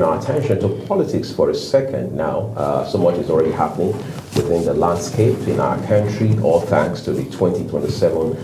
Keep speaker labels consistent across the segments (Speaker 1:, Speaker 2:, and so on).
Speaker 1: Our attention to politics for a second now. So much is already happening within the landscape in our country, all thanks to the 2027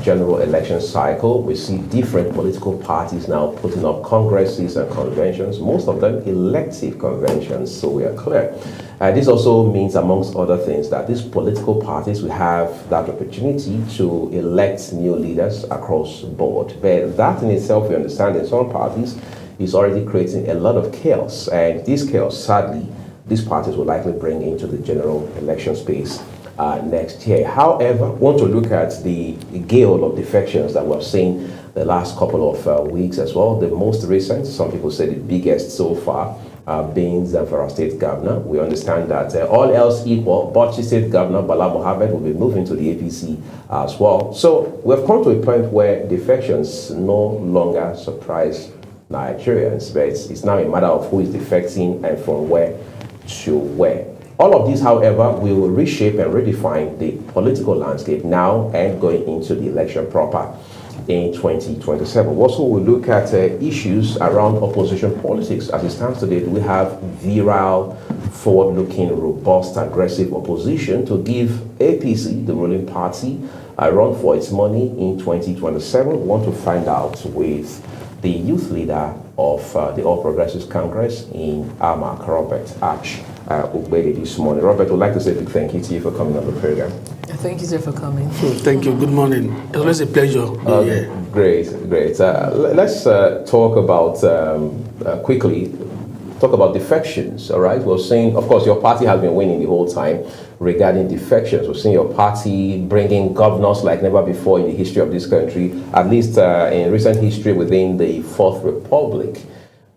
Speaker 1: general election cycle. We see different political parties now putting up congresses and conventions, most of them elective conventions, so we are clear. This also means, amongst other things, that these political parties will have that opportunity to elect new leaders across the board. But that in itself, we understand in some parties, is already creating a lot of chaos. And this chaos, sadly, these parties will likely bring into the general election space next year. However, I want to look at the gale of defections that we've seen the last couple of weeks as well. The most recent, some people say the biggest so far, being Zamfara State Governor. We understand that all else equal, Bauchi State Governor Bala Mohammed will be moving to the APC as well. So we've come to a point where defections no longer surprise Nigerians, but it's now a matter of who is defecting and from where to where. All of this, however, will reshape and redefine the political landscape now and going into the election proper in 2027. Also, we'll look at issues around opposition politics. As it stands today, we have virile, forward-looking, robust, aggressive opposition to give APC, the ruling party, a run for its money in 2027. We want to find out with the youth leader of the All Progressives Congress in Amak, Robert Ach-Ugbede, this morning. Robert, would like to say a big thank you to you for coming on the program.
Speaker 2: Thank you, sir, for coming.
Speaker 3: Thank you. Good morning. It's always a pleasure.
Speaker 1: Great. Let's talk about, quickly, talk about defections, all right? We're seeing, of course, your party has been winning the whole time regarding defections. We're seeing your party bringing governors like never before in the history of this country, at least in recent history within the Fourth Republic.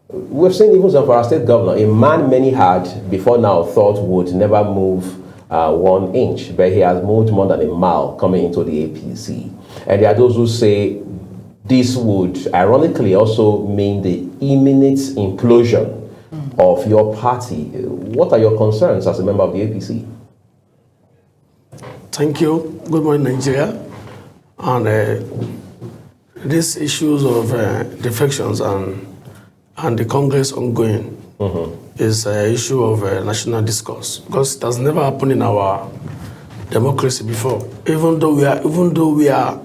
Speaker 1: We've seen even Zamfara State Governor, a man many had before now thought would never move 1 inch, but he has moved more than a mile coming into the APC. And there are those who say this would ironically also mean the imminent implosion of your party. What are your concerns as a member of the APC?
Speaker 3: Thank you. Good morning, Nigeria. And these issues of defections and the Congress ongoing is an issue of national discourse, because it has never happened in our democracy before. Even though we are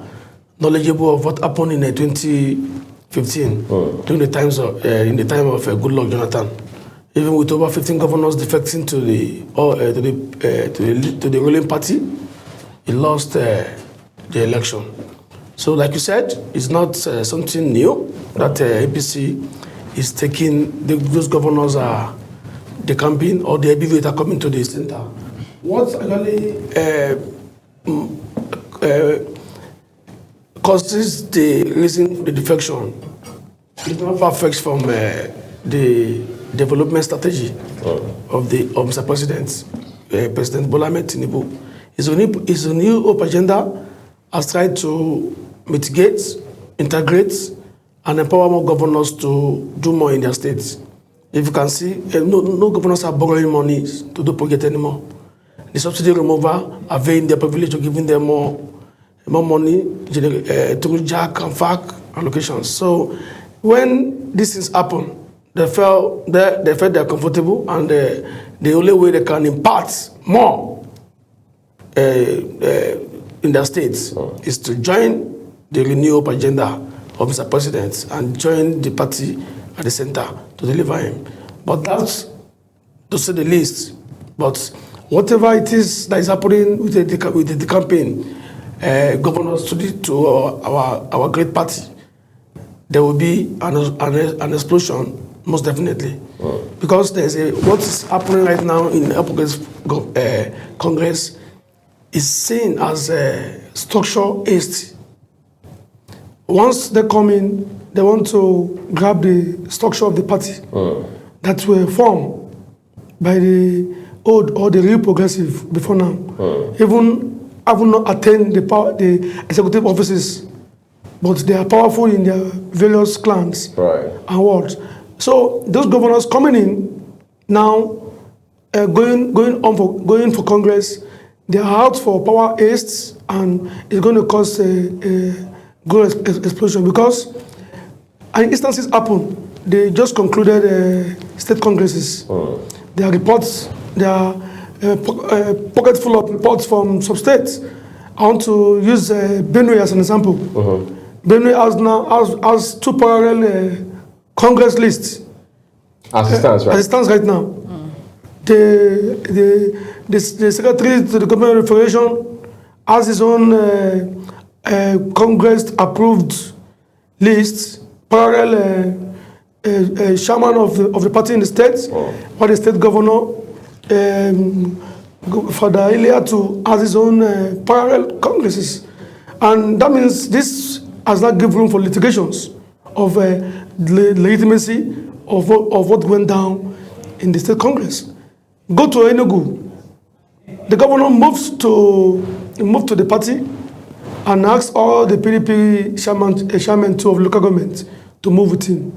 Speaker 3: knowledgeable of what happened in 2015 during the times of in the time of Goodluck Jonathan, even with over 15 governors defecting to the ruling party, he lost the election. So, like you said, it's not something new that APC is taking. Those governors are the campaign or the heavyweight are coming to the center. What actually causes the reason for the defection is not far-fetched from the development strategy of Mr. President, President Bola Ahmed Tinubu. His new hope agenda has tried to mitigate, integrate, and empower more governors to do more in their states. If you can see, no governors are borrowing money to do project anymore. The subsidy remover are availing their privilege of giving them more money through JAC and FAC allocations. So when these things happen, they felt they're comfortable, and the only way they can impart more in their states is to join the renewal agenda of Mr. President and join the party at the center to deliver him. But that's to say the least. But whatever it is that is happening with the campaign, governors to our great party, there will be an explosion, most definitely. Because what is happening right now in the Congress is seen as a structural haste. Once they come in, they want to grab the structure of the party that were formed by the old or the real progressive before now. Even have not attained the executive offices, but they are powerful in their various clans and wards. So those governors coming in now, going for Congress, they are out for power haste, and it's going to cause a growth explosion, because instances happen they just concluded state congresses. There are reports, there are pocket full of reports from some states. I want to use Benue as an example. Benue has 2 parallel Congress lists.
Speaker 1: As it stands, right?
Speaker 3: As it stands right now. The Secretary to the Government of Federation has his own Congress-approved list, parallel chairman of the party in the states, or the state governor, for the area to has his own parallel congresses. And that means this has not given room for litigations of the legitimacy of what went down in the state congress. Go to Enugu. The governor moved to the party and asked all the PDP chairman of local government to move with him.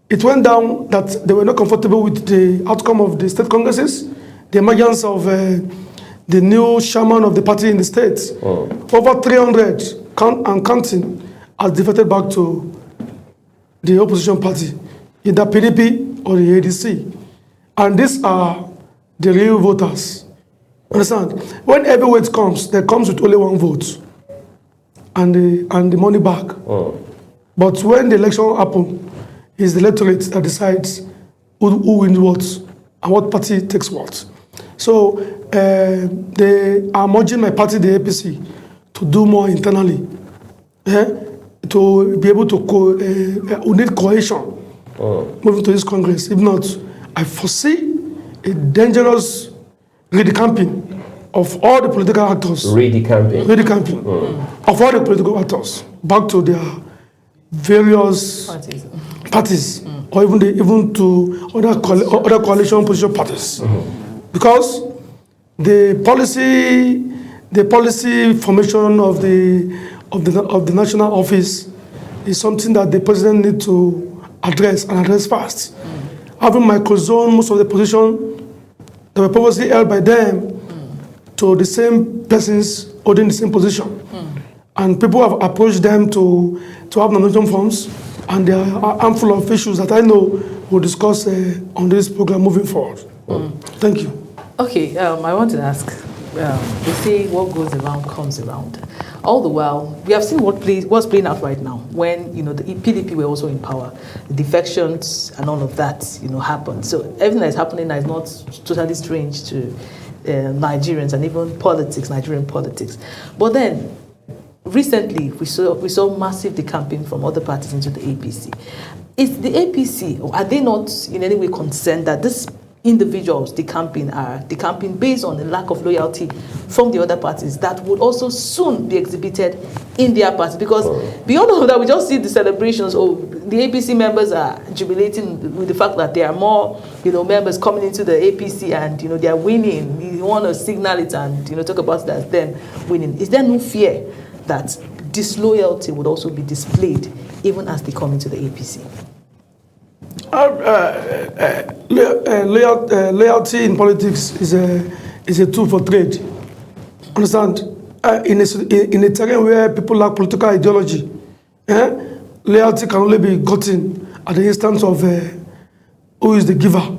Speaker 3: It went down that they were not comfortable with the outcome of the state congresses, the emergence of the new chairman of the party in the states. Over 300 and counting are defected back to the opposition party, either PDP or the ADC. And these are the real voters. Understand? When heavyweight comes, there comes with only 1 vote and the money back. But when the election happens, it's the electorate that decides who wins what and what party takes what. So they are merging my party, the APC, to do more internally, to be able to we need cohesion moving to this Congress. If not, I foresee a dangerous redecamping of all the political actors.
Speaker 1: Redecamping
Speaker 3: of all the political actors back to their various parties, or even to other coalition opposition parties, because the policy formation of the national office is something that the president needs to address fast. Having microzone most of the position that were previously held by them to the same persons holding the same position. And people have approached them to have nomination forms, and there are a handful of issues that I know we'll discuss on this program moving forward. Thank you.
Speaker 2: Okay, I want to ask, they say what goes around comes around. All the while, we have seen what's playing out right now when, the PDP were also in power. The defections and all of that, happened. So everything that is happening now is not totally strange to Nigerians and even Nigerian politics. But then, recently, we saw massive decamping from other parties into the APC. Is the APC, or are they not in any way concerned that these individuals decamping based on the lack of loyalty from the other parties that would also soon be exhibited in their party? Because beyond all of that, we just see the celebrations. The APC members are jubilating with the fact that there are more, members coming into the APC and, they are winning. You want to signal it and, talk about it as them winning. Is there no fear that disloyalty would also be displayed even as they come into the APC?
Speaker 3: Loyalty in politics is a tool for trade. Understand? In a terrain where people lack political ideology, loyalty can only be gotten at the instance of who is the giver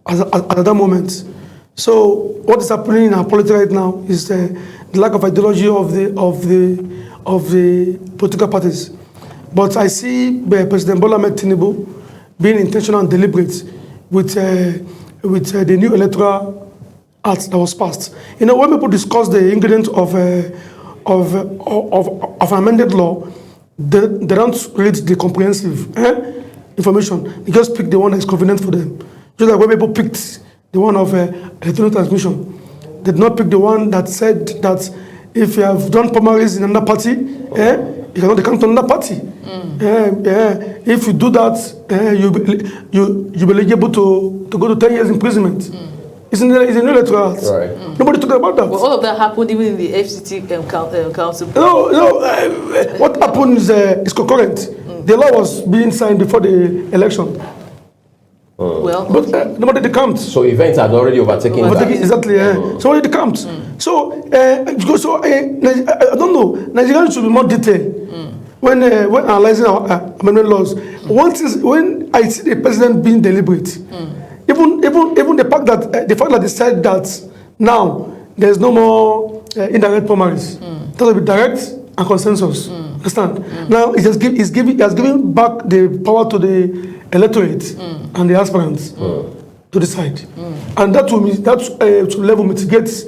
Speaker 3: at that moment. So what is happening in our politics right now is the lack of ideology of the political parties. But I see President Bola Ahmed Tinubu being intentional and deliberate with the new electoral act that was passed. When people discuss the ingredients of amended law, they don't read the comprehensive information. They just pick the one that is convenient for them. Just like when people picked the one of electronic transmission, they did not pick the one that said that if you have done primaries in another party, you cannot come to another party. If you do that, you'll be eligible to go to 10 years imprisonment. It's a new electoral act.
Speaker 1: Right.
Speaker 3: Nobody talked about that.
Speaker 2: Well, all of that happened even in the FCT council.
Speaker 3: No. What happened is concurrent. The law was being signed before the election. But nobody decamped.
Speaker 1: So events had already overtaken that.
Speaker 3: Exactly. So nobody decamped. So I don't know. Nigerians should be more detailed when analyzing our amendment laws. When I see the president being deliberate. Even the fact that they said that now there's no more indirect primaries. That will be direct and consensus. Understand? Now he has given back the power to the electorate and the aspirants to decide, and that to level mitigates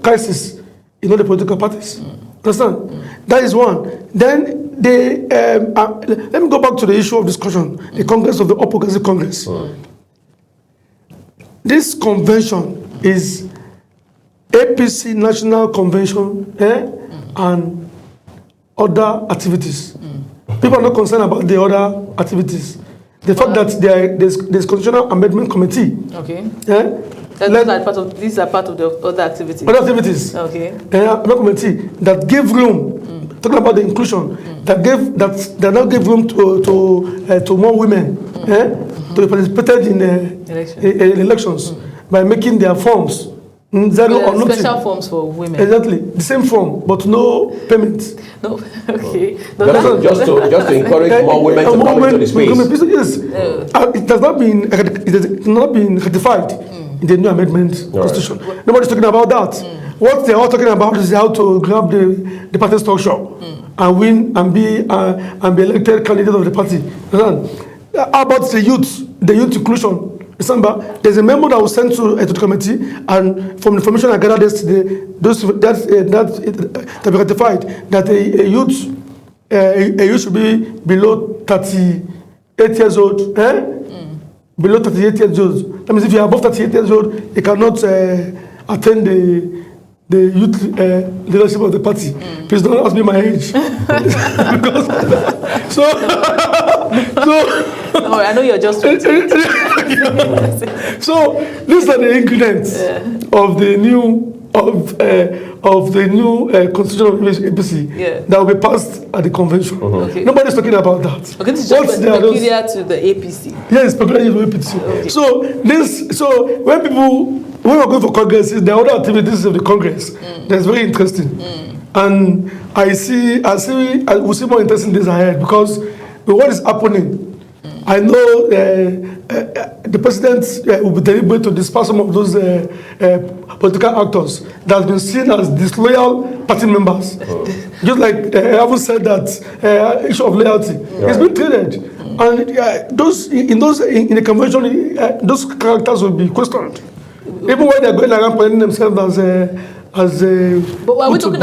Speaker 3: crisis in all the political parties. Understand? That is one. Then let me go back to the issue of discussion, the Congress of the All Progressive Congress. This convention is APC National Convention and other activities. People are not concerned about the other activities. The fact that there's Constitutional Amendment Committee.
Speaker 2: Okay. These are part of the other activities.
Speaker 3: Other activities.
Speaker 2: Okay.
Speaker 3: Amendment Committee that gave room. Talking about the inclusion, that now give room to more women to participate in elections by making their forms zero or nothing.
Speaker 2: Special forms for women.
Speaker 3: Exactly, the same form, but no payment.
Speaker 2: No, okay.
Speaker 1: Just to encourage more women to come into the space.
Speaker 3: Yes, it has not been ratified in the new amendment constitution. Nobody's talking about that. What they're all talking about is how to grab the party structure and win and be elected candidate of the party. How about the youth inclusion? December, there's a memo that was sent to the committee, and from the information I gathered yesterday, that be ratified that a youth should be below 38 years old. Below 38 years old. That means if you are above 38 years old, you cannot attend the youth leadership of the party. Please don't ask me my age.
Speaker 2: No, I know you're just 20.
Speaker 3: So these are the ingredients of the new constitution of APC that will be passed at the convention.
Speaker 2: Okay.
Speaker 3: Nobody's talking about that.
Speaker 2: Okay, this is just peculiar to the APC.
Speaker 3: Yes, peculiar to the APC.
Speaker 2: Okay.
Speaker 3: So when we're going for Congress, there are other activities of the Congress that's very interesting. And we see more interesting days ahead, because with what is happening, I know the president will be deliberate to disperse some of those political actors that have been seen as disloyal party members. Just like I haven't said that issue of loyalty. It's been treated. And in the convention, those characters will be questioned. Even when they're going around presenting themselves
Speaker 2: but are we talking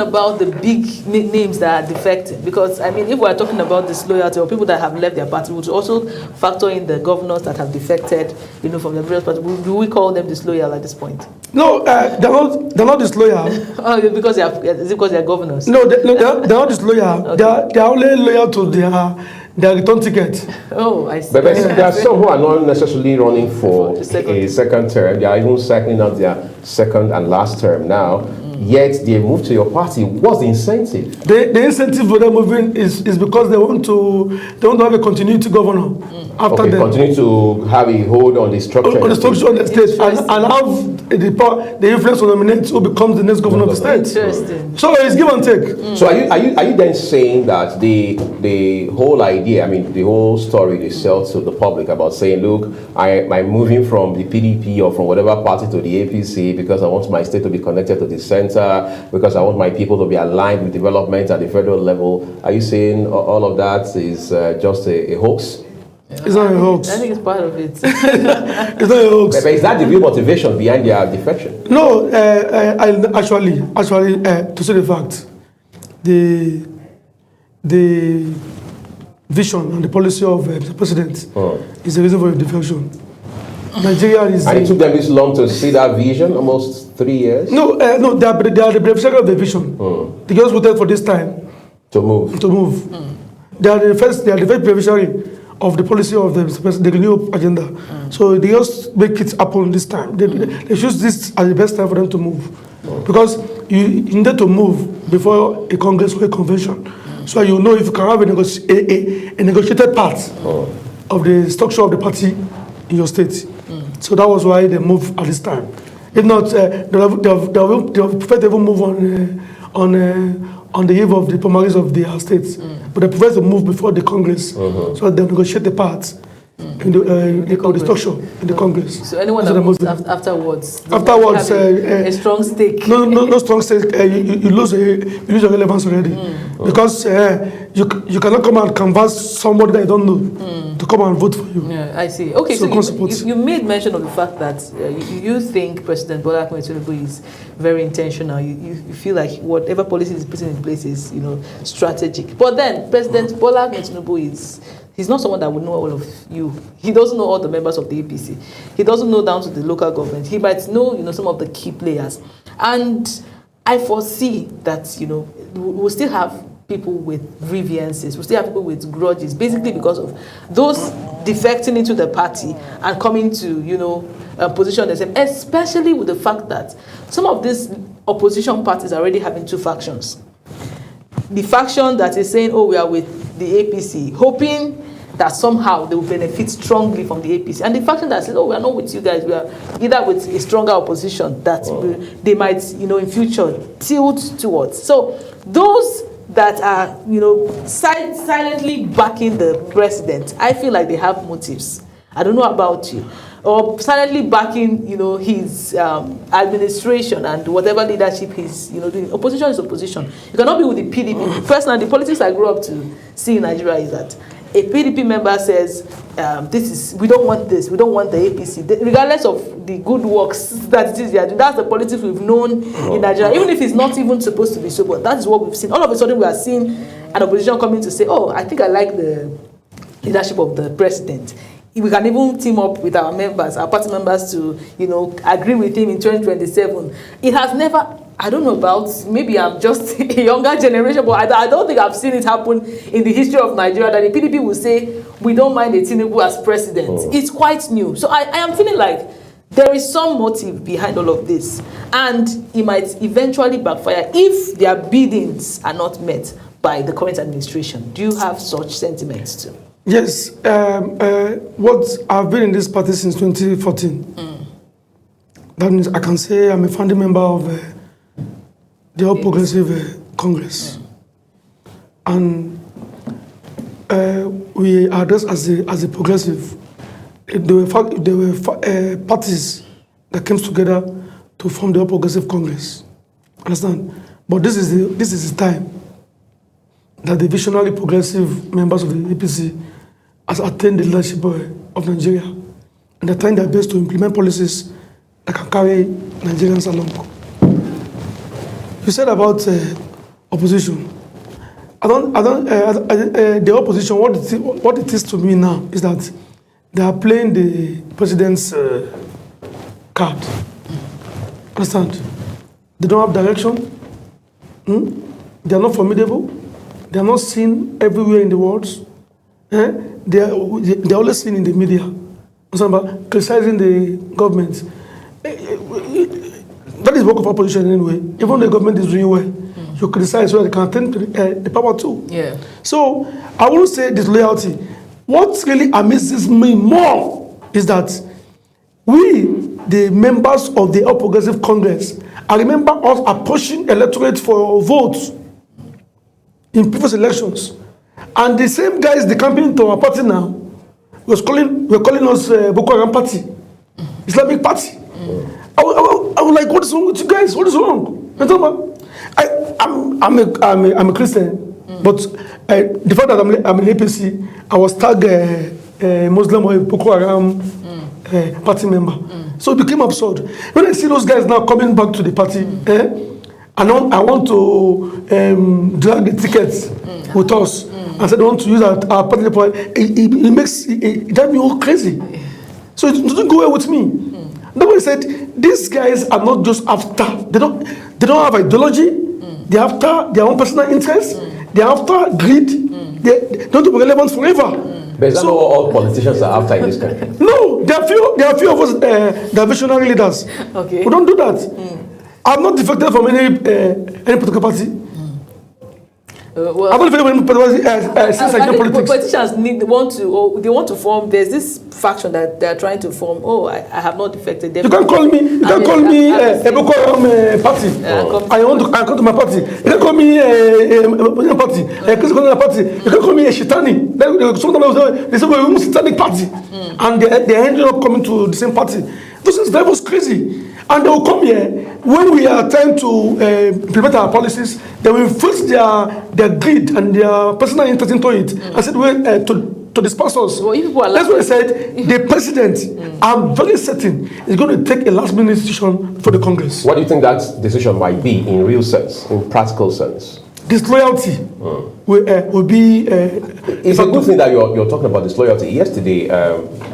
Speaker 2: about the big names that are defecting? Because I mean, if we are talking about disloyalty or people that have left their party, we would also factor in the governors that have defected, from the various parties. Do we call them disloyal at this point?
Speaker 3: No, they're not disloyal.
Speaker 2: Is it because they are governors?
Speaker 3: No, they're not disloyal. Okay. They're only loyal to their return ticket.
Speaker 2: Oh, I see.
Speaker 1: But there are some who are not necessarily running for a second term. They are even cycling out their second and last term now. Yet they move to your party. What's the incentive? The
Speaker 3: incentive for them moving is because they want to have a continuity governor after them.
Speaker 1: Continue to have a hold on the structure.
Speaker 3: On the structure of the state and have the influence to nominate who becomes the next governor of the state.
Speaker 2: Interesting.
Speaker 3: So it's give and take.
Speaker 1: So are you then saying that the whole idea, the whole story they sell to the public about saying, look, I'm moving from the PDP or from whatever party to the APC because I want my state to be connected to the center, because I want my people to be aligned with development at the federal level. Are you saying all of that is just a hoax?
Speaker 3: It's not a hoax.
Speaker 2: I think it's part of it.
Speaker 3: It's not a hoax.
Speaker 1: But is that the real motivation behind their defection?
Speaker 3: No, actually, to say the fact, the vision and the policy of the president is the reason for the defection. Nigeria is.
Speaker 1: And it took them this long to see that vision, almost 3 years?
Speaker 3: No, they are the beneficiary of the vision. They just voted for this time
Speaker 1: to move.
Speaker 3: They are the first beneficiary of the policy of the renewal agenda. So they just make it happen this time. They choose this as the best time for them to move. Because you need to move before a Congress or a convention. So you know if you can have a negotiated part of the structure of the party in your state. So that was why they moved at this time. If not, they have preferred to even move on the eve of the primaries of their states. But they prefer to move before the Congress, so they negotiate the parts in the structure in the Congress.
Speaker 2: So anyone that moves afterwards
Speaker 3: have
Speaker 2: a strong stake.
Speaker 3: No strong stake. You lose your relevance already, because you cannot come and canvass somebody that you don't know to come and vote for you.
Speaker 2: Yeah, I see. Okay, so you made mention of the fact that you think President Bola Ahmed Tinubu is very intentional. You feel like whatever policy is putting in place is strategic. But then President Bola Ahmed Tinubu he's not someone that would know all of you. He doesn't know all the members of the APC. He doesn't know down to the local government. He might know, some of the key players. And I foresee that, we'll still have people with grievances. We'll still have people with grudges, basically because of those defecting into the party and coming to, position themselves, especially with the fact that some of these opposition parties are already having two factions. The faction that is saying, we are with the APC, hoping that somehow they will benefit strongly from the APC. And the faction that says, we are not with you guys, we are either with a stronger opposition that they might, in future tilt towards. So those that are, silently backing the president, I feel like they have motives. I don't know about you. Or silently backing, his administration and whatever leadership he's, doing. Opposition is opposition. You cannot be with the PDP. Personally, the politics I grew up to see in Nigeria is that a PDP member says, we don't want this, we don't want the APC, regardless of the good works that it is they are doing. That's the politics we've known in Nigeria, even if it's not even supposed to be so, but that is what we've seen. All of a sudden, we are seeing an opposition coming to say, I think I like the leadership of the president. We can even team up with our members, our party members to, agree with him in 2027. It has never, I don't know about, maybe I'm just a younger generation, but I don't think I've seen it happen in the history of Nigeria that the PDP will say, we don't mind a Tinubu as president. It's quite new. So I am feeling like there is some motive behind all of this. And it might eventually backfire if their biddings are not met by the current administration. Do you have such sentiments too?
Speaker 3: Yes, I've been in this party since 2014. That means I can say I'm a founding member of the All Progressive Congress, and we are just as a progressive. There were parties that came together to form the All Progressive Congress. Understand? But this is the time that the visionary progressive members of the APC has attained the leadership of Nigeria, and they're trying their best to implement policies that can carry Nigerians along. You said about opposition. The opposition, what it is to me now is that they are playing the president's card. Understand? They don't have direction. They are not formidable. They are not seen everywhere in the world. They are always seen in the media. About criticizing the government. That is work of opposition anyway. Even the government is doing well, you criticize so they can attain the power too.
Speaker 2: Yeah.
Speaker 3: So I won't say disloyalty. What really amazes me more is that we, the members of the All Progressive Congress, I remember us approaching electorate for votes in previous elections, and the same guys they campaign to our party now were calling us Boko Haram party, Islamic party. I was like, what is wrong with you guys? What is wrong? I'm a Christian, but the fact that I'm an APC, I was tagged a Muslim or a Boko Haram party member. So it became absurd. When I see those guys now coming back to the party, I want to drag the tickets with us, and said they want to use our party point. It makes it drives me all crazy. So it doesn't go well with me. Nobody said these guys are not just after. They don't have ideology. They're after their own personal interests. They're after greed. They don't be relevant forever.
Speaker 1: But is that not what all politicians are after in this country?
Speaker 3: No, there are few of us that are visionary leaders.
Speaker 2: Okay.
Speaker 3: We don't do that. I'm not defected from any political party.
Speaker 2: Well,
Speaker 3: I'm not defending since I know politics.
Speaker 2: Politicians want to form. There's this faction that they are trying to form. Oh, I have not defected.
Speaker 3: You can't call me. You can't call me a Boko Haram party. I come to my party. You can't call me a party. You can't call me a Shitani. Sometimes they say we're a satanic party, and they ended up coming to the same party. This is that was crazy. And they will come here when we are trying to implement our policies. They will infuse their greed and their personal interest into it and said, well, to the sponsors. Well, that's what I said. The president, I'm very certain, is going to take a last-minute decision for the Congress.
Speaker 1: What do you think that decision might be in real sense, in practical sense?
Speaker 3: Disloyalty will be...
Speaker 1: it's a good thing that you're talking about disloyalty. Yesterday,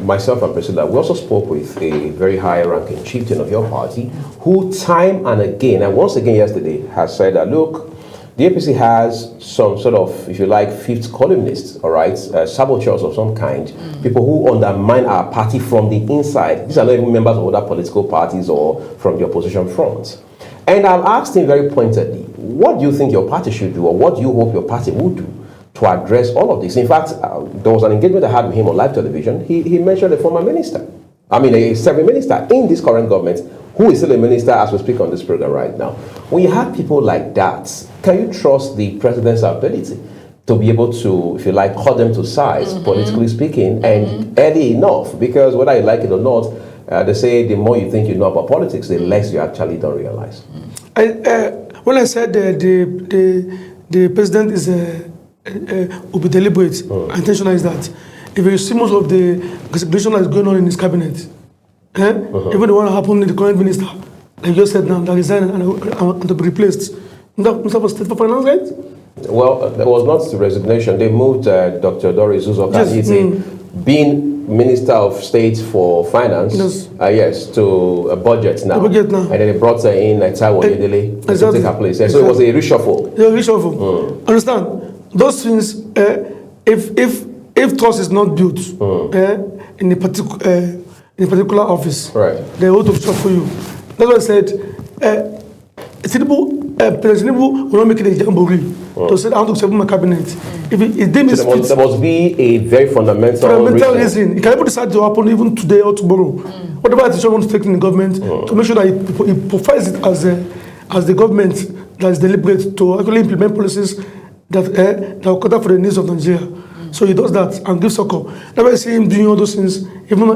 Speaker 1: myself and Priscilla, we also spoke with a very high-ranking chieftain of your party who time and again, and once again yesterday, has said that, look, the APC has some sort of, if you like, fifth columnists, all right, saboteurs of some kind, people who undermine our party from the inside. These are not even members of other political parties or from the opposition front. And I've asked him very pointedly, what do you think your party should do, or what do you hope your party would do to address all of this? In fact, there was an engagement I had with him on live television. He mentioned a former minister, a serving minister in this current government, who is still a minister as we speak on this program right now. When you have people like that, can you trust the president's ability to be able to, if you like, cut them to size, politically speaking, and early enough? Because whether you like it or not, they say the more you think you know about politics, the less you actually don't realize.
Speaker 3: When I said the president will be deliberate, intentional is that if you see most of the consideration that is going on in his cabinet, even the one that happened in the current minister, like you said now, that resigned and to be replaced, Mr. for State for Finance, right?
Speaker 1: Well, there was not resignation. They moved Dr. Doris Uzoka, being Minister of State for Finance, yes, to a budget now. And then they brought her in Taiwan Yedele to take her place. So it was a reshuffle.
Speaker 3: Yeah, reshuffle. Understand? Those things, if trust is not built in a particular office, they ought to shuffle you. That's why I said, President Tinubu will not make it a jamboree to say I want to serve my cabinet. If there
Speaker 1: must be a very fundamental
Speaker 3: reason. It can even decide to happen even today or tomorrow. Whatever decision wants to take in the government, to make sure that it provides it as the government that is deliberate to actually implement policies that will cater for the needs of Nigeria. So he does that and gives succor. That's why I see him doing all those things, even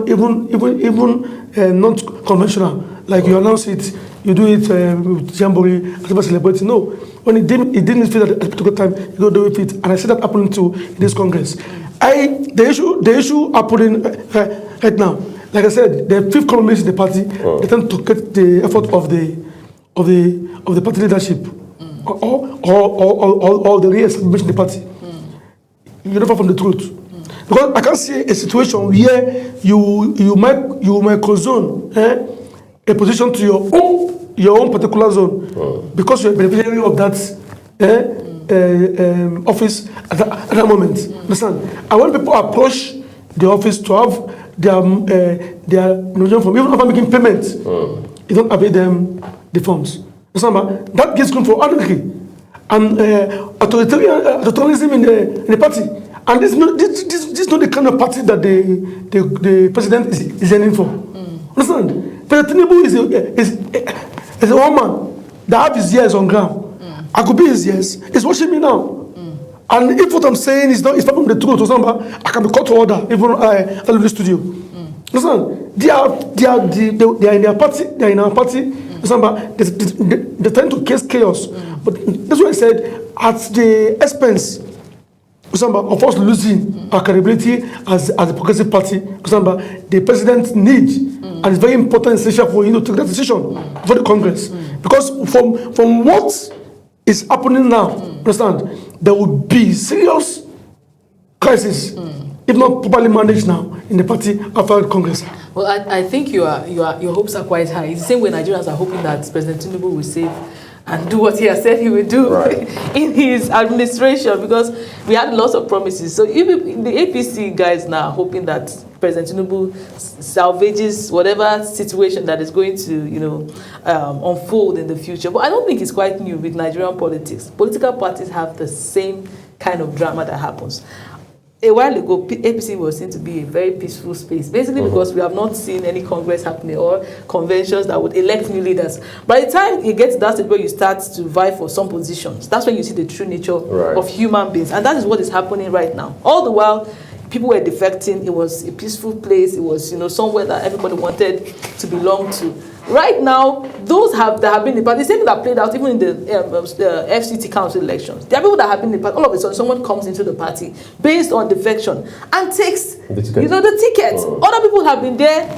Speaker 3: not conventional. Like you announce it, you do it with jamboree, as celebrating. No, when he didn't feel at a particular time, he go do it. And I see that happening to this Congress. The issue happening right now, like I said, the fifth columnist in the party, they tend to get the effort of the party leadership, or the re-establishment of the party. You're never from the truth. Because I can't see a situation where you might condone a position to your own particular zone because you're a beneficiary of that office at that moment. Understand? And when people approach the office to have their notion from, even after making payments, you don't avail them the forms. Understand? That gives room for anarchy and authoritarianism in the party. And this is not the kind of party that the president is aiming for. Understand? President Tinubu is a woman that have his ears on ground. I could be his ears. He's watching me now. And if what I'm saying is not from the truth, I can be called to order, even out of the studio. Understand? They are in their party. They are in our party. They're trying to cause chaos. But that's why I said, at the expense of us losing our credibility as a progressive party, the president needs, and it's very important, essential for to take that decision for the Congress. Because from what is happening now, understand, there will be serious crisis if not properly managed now in the party after the Congress.
Speaker 2: Well, I think your hopes are quite high. It's the same way Nigerians are hoping that President Tinubu will save and do what he has said he will do in his administration, because we had lots of promises. So even the APC guys now are hoping that President Tinubu salvages whatever situation that is going to, unfold in the future. But I don't think it's quite new with Nigerian politics. Political parties have the same kind of drama that happens. A while ago, APC was seen to be a very peaceful space, basically because we have not seen any congress happening or conventions that would elect new leaders. By the time you get to that stage where you start to vie for some positions, that's when you see the true nature of human beings. And that is what is happening right now. All the while, people were defecting. It was a peaceful place. It was, somewhere that everybody wanted to belong to. Right now, those that have been in the party, the same thing that played out even in the FCT council elections. There are people that have been in the party. All of a sudden, someone comes into the party based on defection and takes, the ticket. Other people have been there,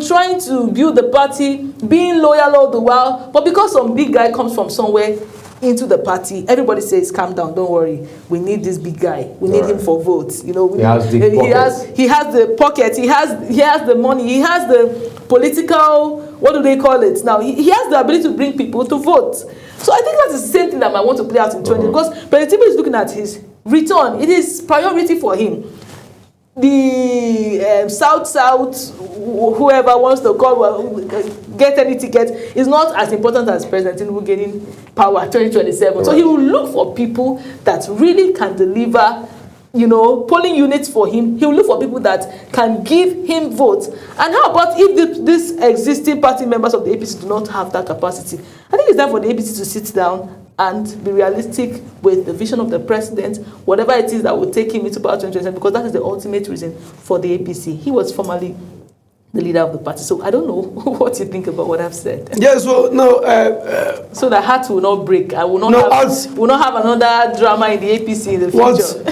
Speaker 2: trying to build the party, being loyal all the while. But because some big guy comes from somewhere into the party, everybody says, calm down, don't worry, we need this big guy, we need him for votes. He has the pocket, he has the money, he has the political, what do they call it now, he has the ability to bring people to vote. So I think that's the same thing that might want to play out in 20, because President Tinubu is looking at his return. It is priority for him. The South, whoever wants to call, get any ticket, is not as important as President Tinubu gaining power 2027. So he will look for people that really can deliver, polling units for him. He will look for people that can give him votes. And how about if these existing party members of the APC do not have that capacity? I think it's time for the APC to sit down and be realistic with the vision of the president, whatever it is that will take him into power 2027, because that is the ultimate reason for the APC. He was formerly the leader of the party. So I don't know what you think about what I've said.
Speaker 3: Yes, well, no.
Speaker 2: So the heart will not break. I will not have another drama in the APC in the future.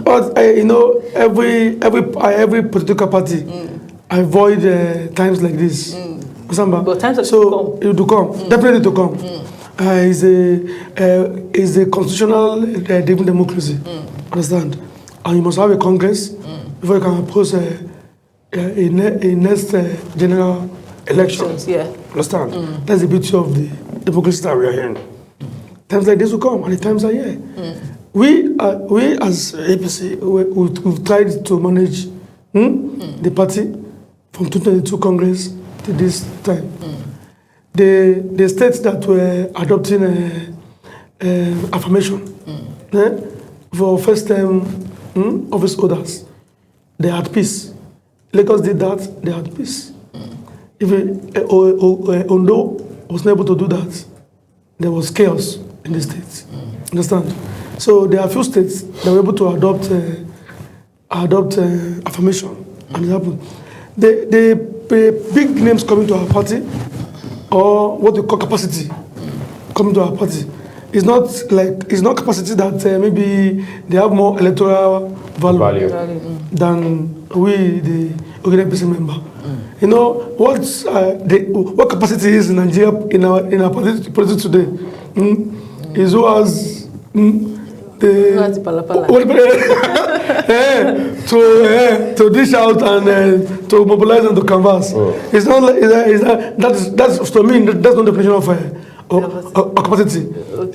Speaker 3: But every political party avoid times like this.
Speaker 2: But times like
Speaker 3: so it will come. Definitely to come. Is a constitutional driven democracy. Understand? And you must have a congress before you can propose a next general elections. Understand? That's the beauty of the democracy that we are in. Times like this will come, and the times are here. We as APC, we've tried to manage the party from 2022 Congress to this time. The states that were adopting affirmation for first-time office holders, they had peace. Lagos did that, they had peace. If Ondo was not able to do that, there was chaos in the states. Understand? So there are a few states that were able to adopt affirmation, and it happened. The big names coming to our party, or what we call capacity, coming to our party, it's not capacity that maybe they have more electoral value. Than we, the organized person member. What capacity is in Nigeria in our party today? Is who has to dish out and to mobilize and to canvass. It's not like that's to me that's not the definition of capacity.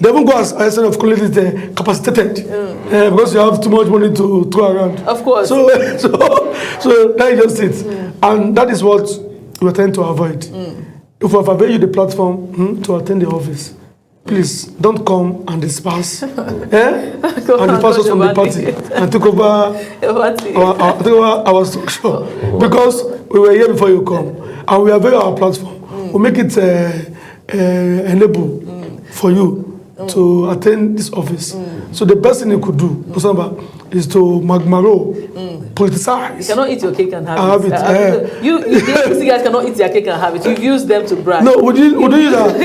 Speaker 3: They won't go as of calling it capacitated because you have too much money to throw around.
Speaker 2: Of course.
Speaker 3: So that is just it, and that is what we are trying to avoid. If we have availed you the platform to attend the office, please don't come and disperse and disperse us from the party and take over our structure, because we were here before you come, and we avail our platform. We make it enable for you to attend this office. So the best thing you could do, is to magmaro, politicize.
Speaker 2: You cannot eat your cake and have it. You guys cannot eat your cake and have it. You use them to brag.
Speaker 3: No, would you use that?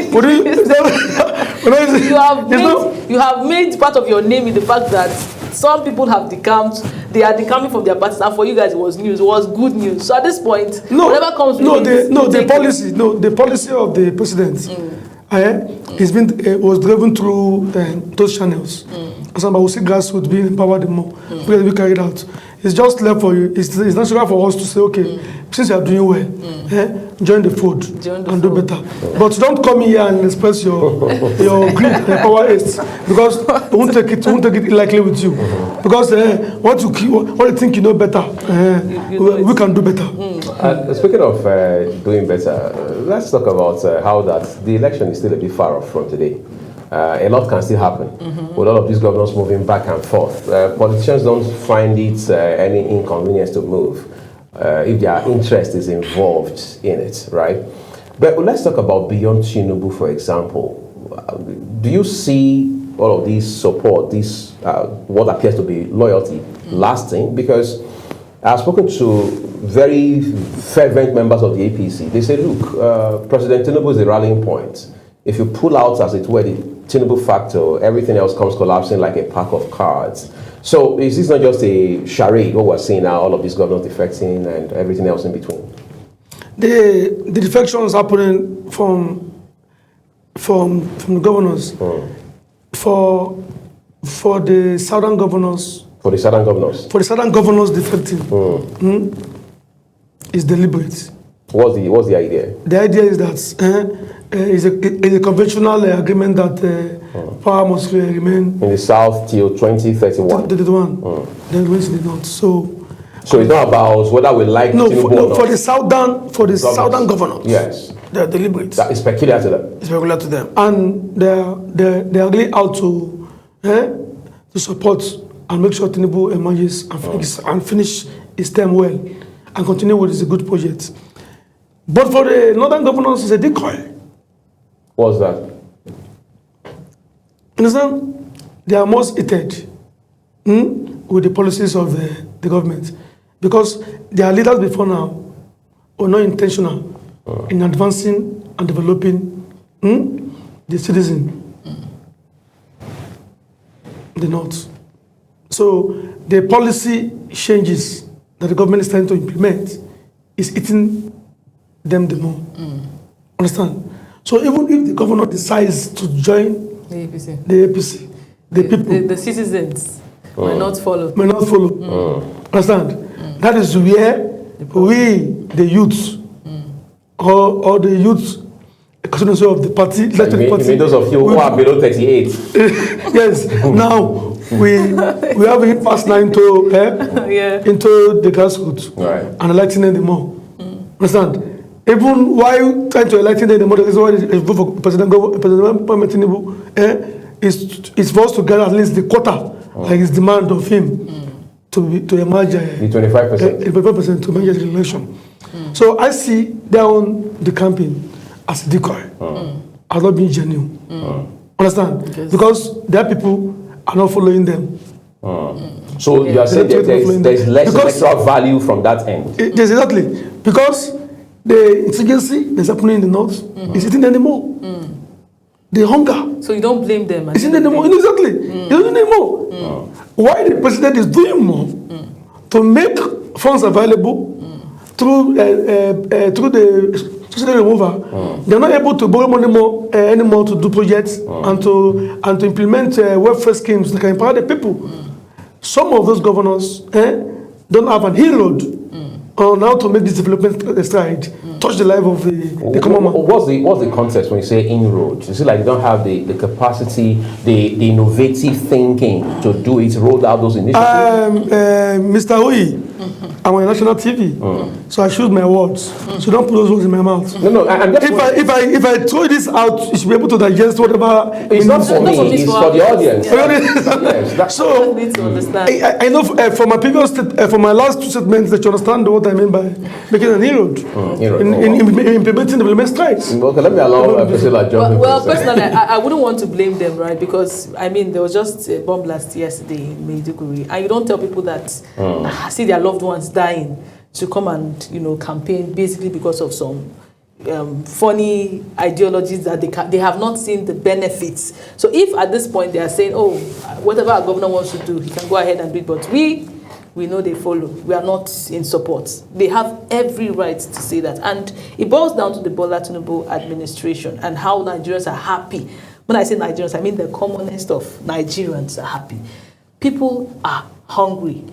Speaker 2: You have made part of your name in the fact that some people have decamped. They are decamping from their parties, and for you guys it was news. It was good news. So at this point, whatever comes with
Speaker 3: the policy of the president was driven through those channels. We see grassroots being empowered more because we carried out. It's just left for you. It's natural for us to say, okay, since you are doing well, join the fold do better. But don't come here and express your greed and your power haste, because we won't take it lightly with you. Because what you think you know better, we can do better.
Speaker 1: Speaking of doing better, let's talk about how that the election is still a bit far off from today. A lot can still happen with all of these governors moving back and forth. Politicians don't find it any inconvenience to move if their interest is involved in it, right? But let's talk about beyond Tinubu, for example. Do you see all of these support, this what appears to be loyalty, lasting? Because I've spoken to very fervent members of the APC. They say, look, President Tinubu is the rallying point. If you pull out, as it were, the Tinubu factor, everything else comes collapsing like a pack of cards. So is this not just a charade, what we're seeing now, all of these governors defecting and everything else in between?
Speaker 3: The defection is happening from the governors. For the southern governors.
Speaker 1: For the southern governors?
Speaker 3: For the southern governors defecting. Is deliberate.
Speaker 1: What's the idea?
Speaker 3: The idea is that it's a conventional agreement that power must remain
Speaker 1: in the south till 2031.
Speaker 3: The one. Then remains in the north. So
Speaker 1: it's not about whether we like
Speaker 3: for the southern governors.
Speaker 1: Yes.
Speaker 3: They are deliberate.
Speaker 1: That is peculiar to them.
Speaker 3: It's peculiar to them, and they are really out to support and make sure Tinubu emerges and finish his term well and continue with his good project. But for the northern governors, it's a decoy.
Speaker 1: What's that?
Speaker 3: Understand? They are most heated with the policies of the government, because their leaders before now were not intentional in advancing and developing the citizen, the north. So the policy changes that the government is trying to implement is eating them the more. Understand? So even if the governor decides to join the APC, the people,
Speaker 2: the citizens may not follow.
Speaker 3: Understand? That is where we, the youths, or the youth constituency of the party,
Speaker 1: you mean those of you who are below 38?
Speaker 3: Yes. Now we have hit past 9 into the grassroots, right, and electing them more. Understand? Even while trying to elect them more, that's why they vote for President Tinubu is forced to get at least the quota, like his demand of him to emerge the 25% to emerge the election. So I see their own the campaign as a decoy, as not being genuine. Understand? Because their people are not following them.
Speaker 1: So you are saying there's less electoral value from that end?
Speaker 3: Yes, exactly. Because the insurgency that's happening in the north is eating anymore. The hunger.
Speaker 2: So you don't blame them?
Speaker 3: It's eating anymore. Exactly. It's eating anymore. Why the president is doing more to make funds available through the subsidy removal, they're not able to borrow money anymore to do projects and to implement welfare schemes that can empower the people. Some of those governors don't have an inroad on how to make this development stride, touch the life of the common man.
Speaker 1: What's the context when you say inroads? Is it like they don't have the capacity, the innovative thinking to do it, roll out those initiatives?
Speaker 3: Mr. Hui, I'm on national TV, so I choose my words. So don't put those words in my mouth.
Speaker 1: No.
Speaker 3: If I throw this out, you should be able to digest whatever.
Speaker 1: It's not for me. It's for the audience.
Speaker 3: Yes. So I know from my previous, from my last two statements, that you understand what I mean by making an inroad in implementing development strides.
Speaker 1: Okay, let me allow Priscilla jump in.
Speaker 2: Well, personally, I wouldn't want to blame them, right? Because I mean, there was just a bomb blast yesterday in Maiduguri, and you don't tell people that see their loved ones dying to come and campaign basically because of some funny ideologies that they have not seen the benefits. So if at this point they are saying, oh, whatever our governor wants to do, he can go ahead and do it, but we know they follow. We are not in support. They have every right to say that. And it boils down to the Bola Tinubu administration and how Nigerians are happy. When I say Nigerians, I mean the commonest of Nigerians are happy. People are hungry.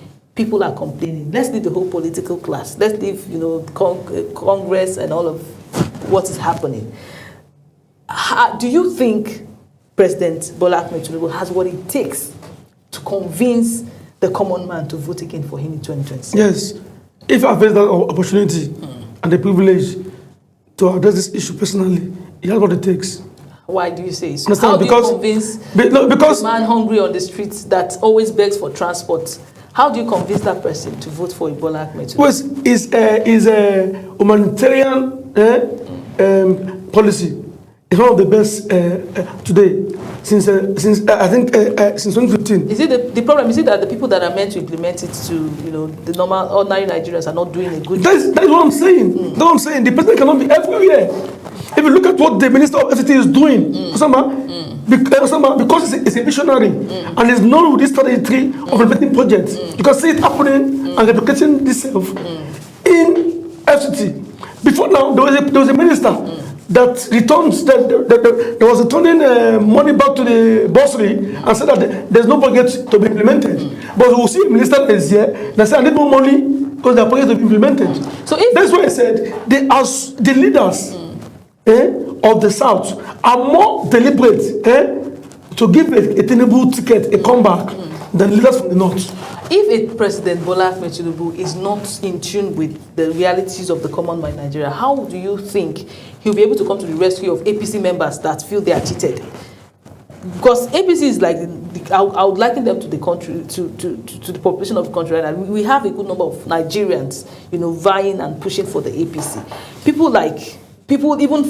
Speaker 2: people are complaining. Let's leave the whole political class. Let's leave, Congress and all of what is happening. Do you think President Bola Ahmed Tinubu has what it takes to convince the common man to vote again for him in 2026?
Speaker 3: Yes. If I face that opportunity and the privilege to address this issue personally, he has what it takes.
Speaker 2: Why do you say so?
Speaker 3: Understand?
Speaker 2: How do
Speaker 3: Because,
Speaker 2: you convince
Speaker 3: because
Speaker 2: the man hungry on the streets that always begs for transport? How do you convince that person to vote for Bola Ahmed Tinubu?
Speaker 3: well, is a humanitarian policy. It's one of the best today since I think since 2015.
Speaker 2: Is it the problem? Is it that the people that are meant to implement it to the normal ordinary Nigerians are not doing a good job?
Speaker 3: That's what I'm saying. That's what I'm saying. The president cannot be everywhere. If you look at what the Minister of FCT is doing, because it's a visionary and is known with this strategy of implementing projects, you can see it happening and replicating itself in FCT. Before now, there was a minister that returns there was returning money back to the bursary and said that there's no budget to be implemented. But we'll see a minister that is here and say I need more money because the project to be implemented. So that's why I said the leaders of the South are more deliberate to give a Tinubu ticket a comeback than leaders from the North.
Speaker 2: If a President Bola Ahmed Tinubu is not in tune with the realities of the common man in Nigeria, how do you think he'll be able to come to the rescue of APC members that feel they are cheated? Because APC is like, I would liken them to the country, to the population of the country. And we have a good number of Nigerians, vying and pushing for the APC. People even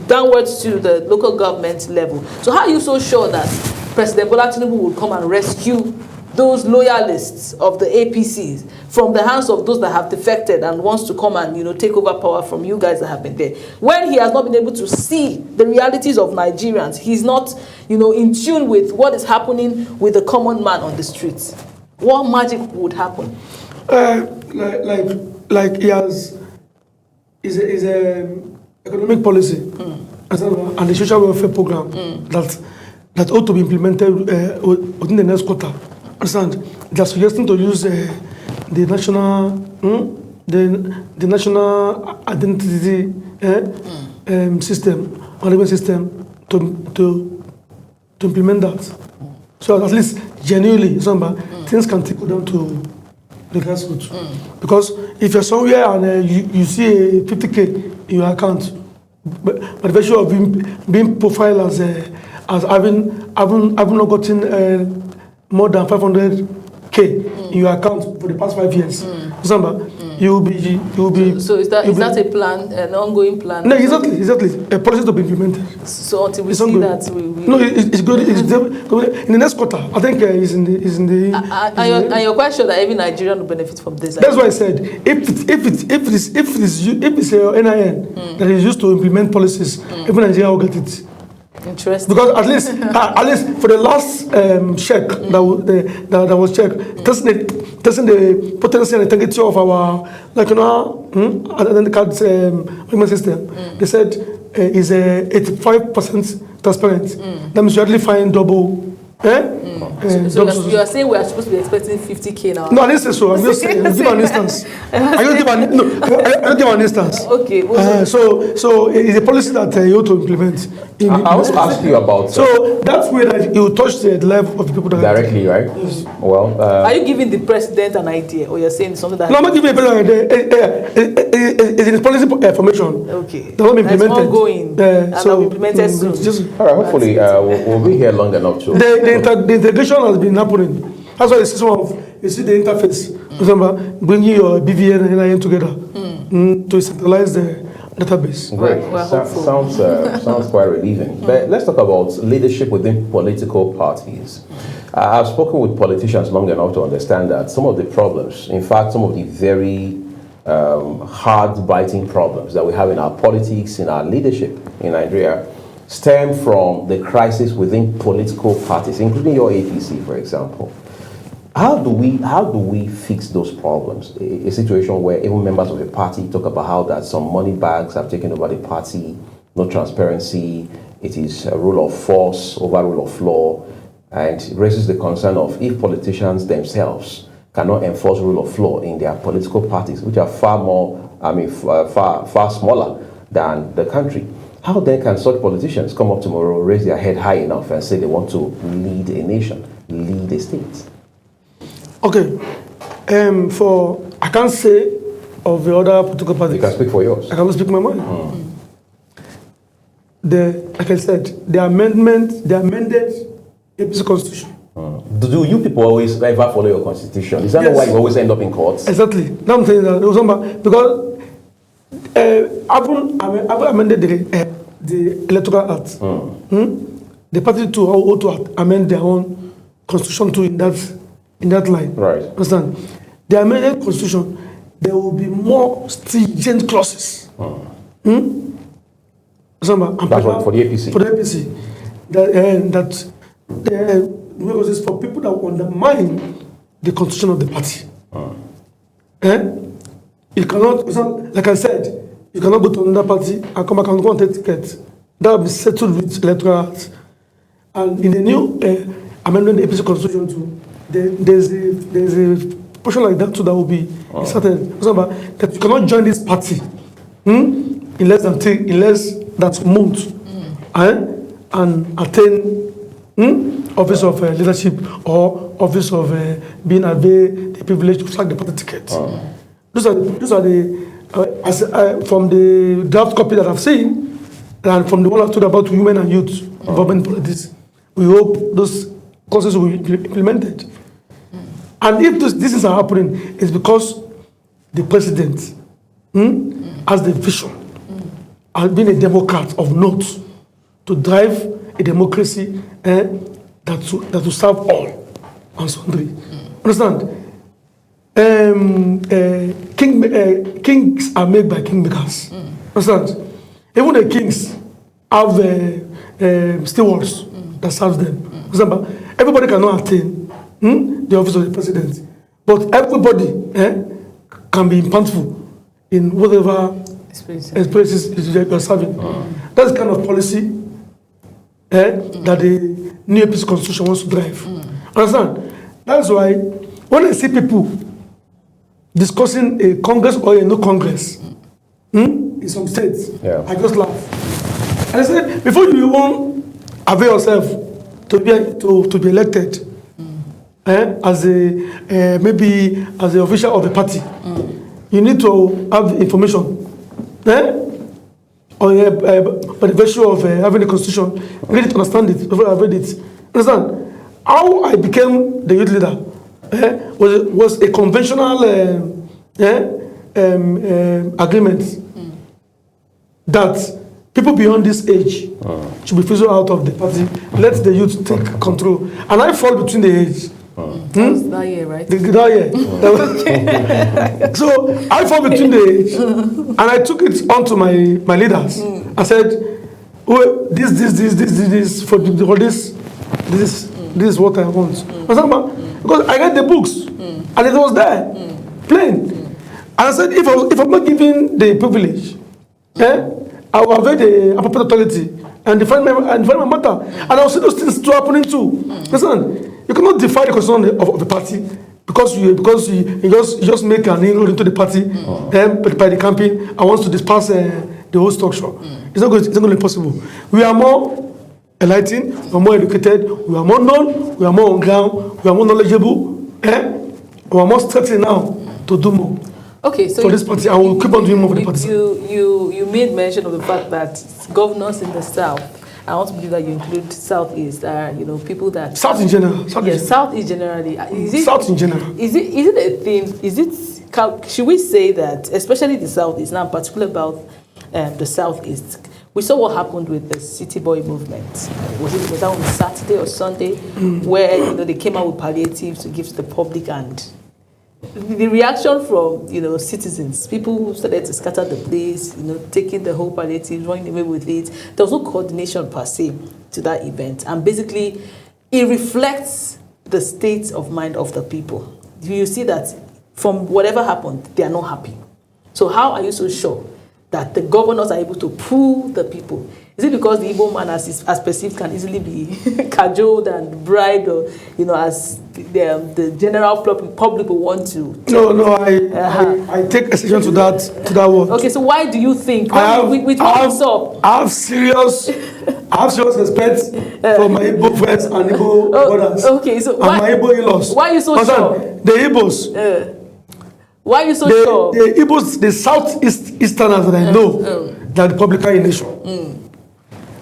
Speaker 2: downwards to the local government level. So how are you so sure that President Bola Tinubu will come and rescue those loyalists of the APCs from the hands of those that have defected and wants to come and take over power from you guys that have been there, when he has not been able to see the realities of Nigerians? He's not in tune with what is happening with the common man on the streets. What magic would happen?
Speaker 3: Like he has is a economic policy and the social welfare program that ought to be implemented within the next quarter. Understand? They are suggesting to use the national identity system, management system to implement that. So at least genuinely, things can trickle down to the grassroots. Because if you're somewhere and you see a 50K in your account, but the virtue of being profiled as having not gotten more than 500K in your account for the past 5 years, you will be.
Speaker 2: So is that a plan, an ongoing plan?
Speaker 3: No, exactly. A policy to be implemented.
Speaker 2: So until we see that,
Speaker 3: no, it's good. It's in the next quarter. I think is in the.
Speaker 2: And you're quite sure that every Nigerian will benefit from this?
Speaker 3: That's why I said if it's your NIN that is used to implement policies, every Nigerian will get it.
Speaker 2: Interesting.
Speaker 3: Because at least for the last check that was checked, testing the potency and integrity of our identity card payment system, they said is 85% transparent. That means you hardly find double.
Speaker 2: So you are saying we are supposed to be expecting 50K now?
Speaker 3: No, I didn't say so. I'm just saying. Give an instance. I don't give an instance.
Speaker 2: Okay.
Speaker 3: So it's a policy that you ought to implement.
Speaker 1: I want to ask you about.
Speaker 3: So that's where you touch the level of the people that
Speaker 1: directly, right? Yes. Well,
Speaker 2: are you giving the president an idea, or you're saying something that?
Speaker 3: No, I'm not giving the president an idea. It's in his policy formation.
Speaker 2: Okay.
Speaker 3: That will be implemented.
Speaker 2: It's ongoing. And will be implemented soon.
Speaker 1: All right. Hopefully, we'll be here long enough to.
Speaker 3: The integration has been happening. That's why the system you see the interface. Remember, bringing your BVN and NIN together to centralize the database.
Speaker 1: Great. Sounds quite relieving. But let's talk about leadership within political parties. I've spoken with politicians long enough to understand that some of the problems, in fact, some of the very hard-biting problems that we have in our politics, in our leadership in Nigeria, stem from the crisis within political parties, including your APC, for example. How do we fix those problems? A situation where even members of a party talk about how that some money bags have taken over the party, no transparency, it is a rule of force over rule of law, and it raises the concern of if politicians themselves cannot enforce rule of law in their political parties, which are far more, far smaller than the country. How then can such politicians come up tomorrow, raise their head high enough and say they want to lead a nation, lead a state? Okay.
Speaker 3: I can't say of the other political parties.
Speaker 1: You can speak for yours.
Speaker 3: I can speak my mind. Like I said, the amended APC constitution.
Speaker 1: Do you people always ever follow your constitution? Is that why you always end up in courts?
Speaker 3: Exactly. Now I'm saying that because I've amended the electoral act. The party too ought to amend their own constitution too in that line.
Speaker 1: Right.
Speaker 3: Understand? The amended constitution, there will be more stringent clauses.
Speaker 1: That's for the APC.
Speaker 3: For the APC, because it's for people that undermine the constitution of the party. You cannot, like I said, you cannot go to another party and come back and go and take tickets. That will be settled with electoral act. And in the new amendment of the APC constitution too, there's a portion like that too that will be started. That you cannot join this party in less that month and attain office of leadership or office of being the privilege to flag the party ticket. Those are the from the draft copy that I've seen and from the one I've told about women and youth involvement in politics. We hope those courses will be implemented. And if these things are happening, it's because the president has the vision, has been a Democrat of note, to drive a democracy that will serve all and sundry. Understand? Kings are made by kingmakers. Understand? Even the kings have stewards that serve them. Understand? Everybody cannot attain the office of the president, but everybody can be impactful in whatever places you are serving. That's the kind of policy that the new APC constitution wants to drive. Understand? That's why when I see people discussing a Congress or a no Congress in some states, I just laugh. And I said, before you even avail yourself to be elected as maybe as the official of the party, you need to have information. By the virtue of having a constitution, read it, understand it. Before I read it, understand how I became the youth leader was a conventional agreement that people beyond this age should be phased out of the party. Let the youth take control, and I fall between the age.
Speaker 2: That year, right?
Speaker 3: That year. So I fall between the age, and I took it on to my leaders. I said, "Oh, this for this is what I want." Because I read the books, and it was there, plain. And I said, if I'm not given the privilege, I will avail the appropriate authority and define my matter, and I will see those things still happening too. Listen. You cannot defy the constitution of the party because you just make an inroad into the party by the campaign and wants to disperse the whole structure. It's not going to be possible. We are more enlightened, we are more educated, we are more known, we are more on ground, we are more knowledgeable, we are more structured now to do more.
Speaker 2: Okay, so
Speaker 3: for this party, I will keep on doing more for the party.
Speaker 2: You made mention of the fact that governors in the South, I want to believe that you include Southeast, people that...
Speaker 3: South in general.
Speaker 2: Southeast generally.
Speaker 3: South in general.
Speaker 2: Is it a theme? Should we say that, especially the Southeast, now particularly about the Southeast, we saw what happened with the City Boy movement. Was that on Saturday or Sunday, where they came out with palliatives to give to the public, and the reaction from citizens, people who started to scatter the place, taking the whole palliative, running away with it. There was no coordination per se to that event, and basically it reflects the state of mind of the people. You see that from whatever happened, they are not happy. So how are you so sure that the governors are able to pull the people? Is it because the Igbo man, as perceived, can easily be cajoled and bribed, or as the general public will want to?
Speaker 3: No, I take exception to that word.
Speaker 2: Okay, so why do you think?
Speaker 3: I have serious respect for my Igbo friends and Igbo brothers.
Speaker 2: Okay, so why,
Speaker 3: and my Igbo in-laws.
Speaker 2: Why are you so sure?
Speaker 3: The Igbos.
Speaker 2: Why are you so sure?
Speaker 3: The Igbos, the Southeasterners that I know, they are the Republican nation.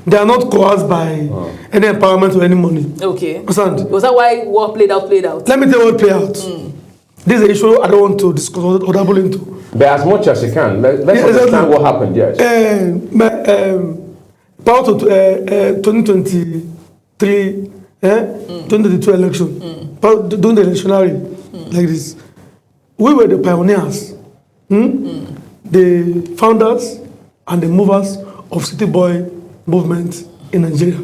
Speaker 3: They are not coerced by any empowerment or any money.
Speaker 2: Okay.
Speaker 3: Understand?
Speaker 2: Was that why war played out?
Speaker 3: Let me tell you what played out. This is an issue I don't want to discuss or dabble into.
Speaker 1: But as much as you can, let's understand what happened, yes.
Speaker 3: Prior to 2023, 2022 election, during the electionary, like this, we were the pioneers, the founders and the movers of City Boy movement in Nigeria.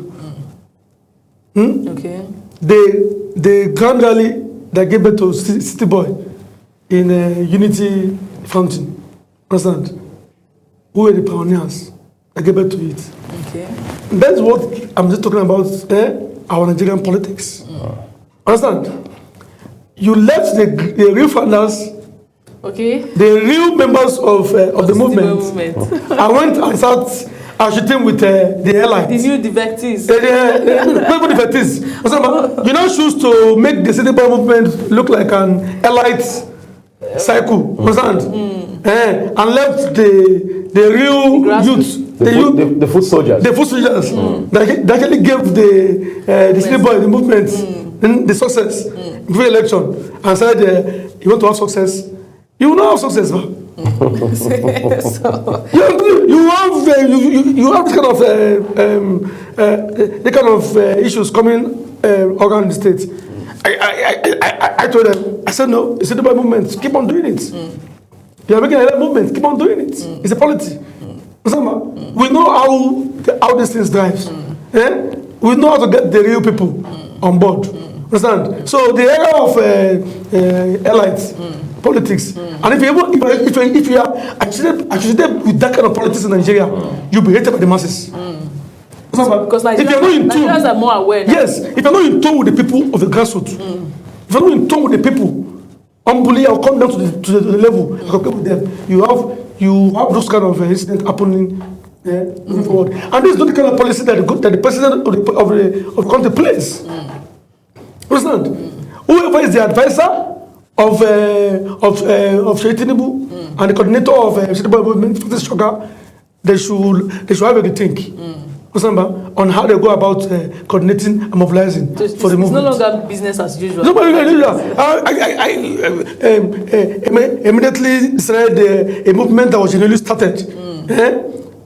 Speaker 2: Okay.
Speaker 3: The grand rally that gave birth to City Boy in Unity Fountain, understand? We were the pioneers that gave birth to it.
Speaker 2: Okay.
Speaker 3: That's what I'm just talking about, our Nigerian politics. Understand? You left the real founders,
Speaker 2: okay,
Speaker 3: the real members of the movement. I went and sat shooting with the airlines.
Speaker 2: The new defectees.
Speaker 3: Not defectees. You now choose to make the City Boy movement look like an elite cycle. Understand? And left the real youth.
Speaker 1: The foot soldiers.
Speaker 3: The foot soldiers. That actually gave the City Boy, the movement, the success before election. And said, you want to have success? You will not have success, man.
Speaker 2: So,
Speaker 3: you have this kind of issues coming around the state. I told them, I said no, it's a Dubai movement, keep on doing it. You are making a movement, keep on doing it. It's a polity. We know how these things drives. We know how to get the real people on board. Understand? So the era of elites, politics, and if you are associated with that kind of politics in Nigeria, you'll be hated by the masses.
Speaker 2: Because Nigerians are more aware now.
Speaker 3: Yes, if you're not in tune with the people of the grassroots, if you're not in tune with the people, humbly I'll come down to the level, I'll come with them. You have those kind of incidents happening moving forward. And this is not the kind of policy that the president of the country plays. Understand? Whoever is the advisor of Sheikh Tinubu and the coordinator of City Boy movement, they should have a rethink. On how they go about coordinating and mobilizing for the movement.
Speaker 2: It's no longer business as usual.
Speaker 3: No, I immediately started a movement that was generally started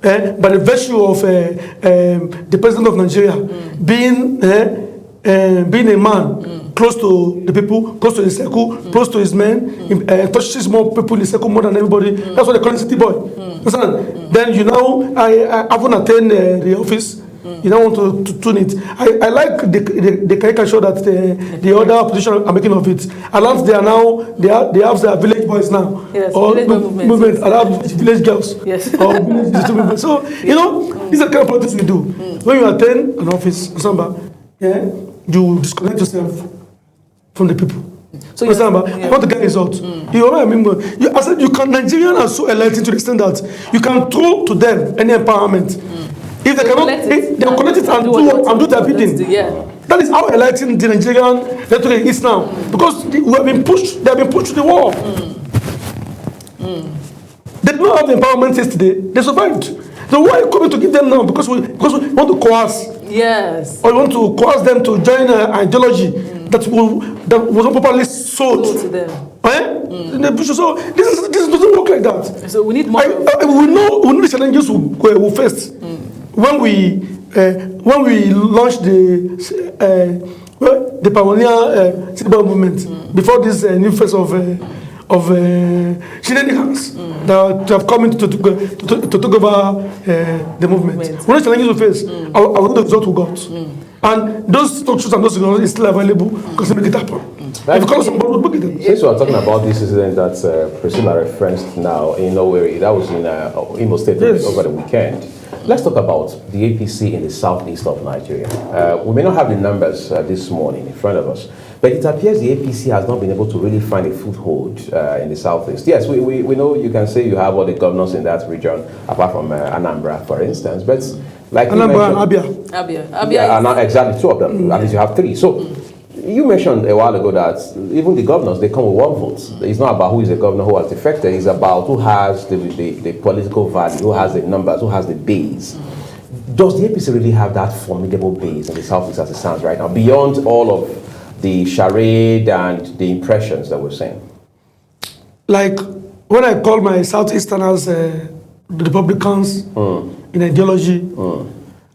Speaker 3: by the virtue of the president of Nigeria being a man close to the people, close to his circle, close to his men, touches more people in the circle more than everybody. That's what they call City Boy. Then you now, I haven't attained the office. You don't want to tune it. I like the caricature that the other opposition are making of it. Alas, they have their village boys now.
Speaker 2: Yes,
Speaker 3: or
Speaker 2: village
Speaker 3: movement, village girls.
Speaker 2: Yes.
Speaker 3: Or village movement. So, these are the kind of politics we do. When you attend an office, you disconnect yourself from the people. So I want to get results. I said Nigerians are so enlightened to the extent that you can throw to them any empowerment. If they cannot, they'll collect it and do their bidding. That is how enlightened the Nigerian rhetoric is now. Because they have been pushed to the wall. They did not have the empowerment yesterday. They survived. So why are you coming to give them now? Because we want to coerce.
Speaker 2: Yes.
Speaker 3: Or you want to coerce them to join an ideology that was not properly sold
Speaker 2: to them.
Speaker 3: So this doesn't work like that.
Speaker 2: So we need more.
Speaker 3: We know the challenges we faced when we launched the pioneer City Boy movement before this new phase of shenanigans that have come in to take over the movement. We know the challenges we face. I know the result we got. And those structures and those results is still available because we make it happen. If you call somebody, we'll book it in.
Speaker 1: Since we are talking about this incident that Priscilla referenced now in Owerri, that was in Imo State over the weekend. Let's talk about the APC in the southeast of Nigeria. We may not have the numbers this morning in front of us, but it appears the APC has not been able to really find a foothold in the southeast. Yes, we know you can say you have all the governors in that region, apart from Anambra, for instance, but like
Speaker 3: Anambra and
Speaker 2: Abia.
Speaker 1: Yeah, exactly, two of them. At least you have three. So you mentioned a while ago that even the governors, they come with one vote. It's not about who is the governor who has defected. It's about who has the political value, who has the numbers, who has the base. Does the APC really have that formidable base in the southeast as it stands right now, beyond all of the charade and the impressions that we're seeing?
Speaker 3: Like when I call my southeasterners the Republicans in ideology,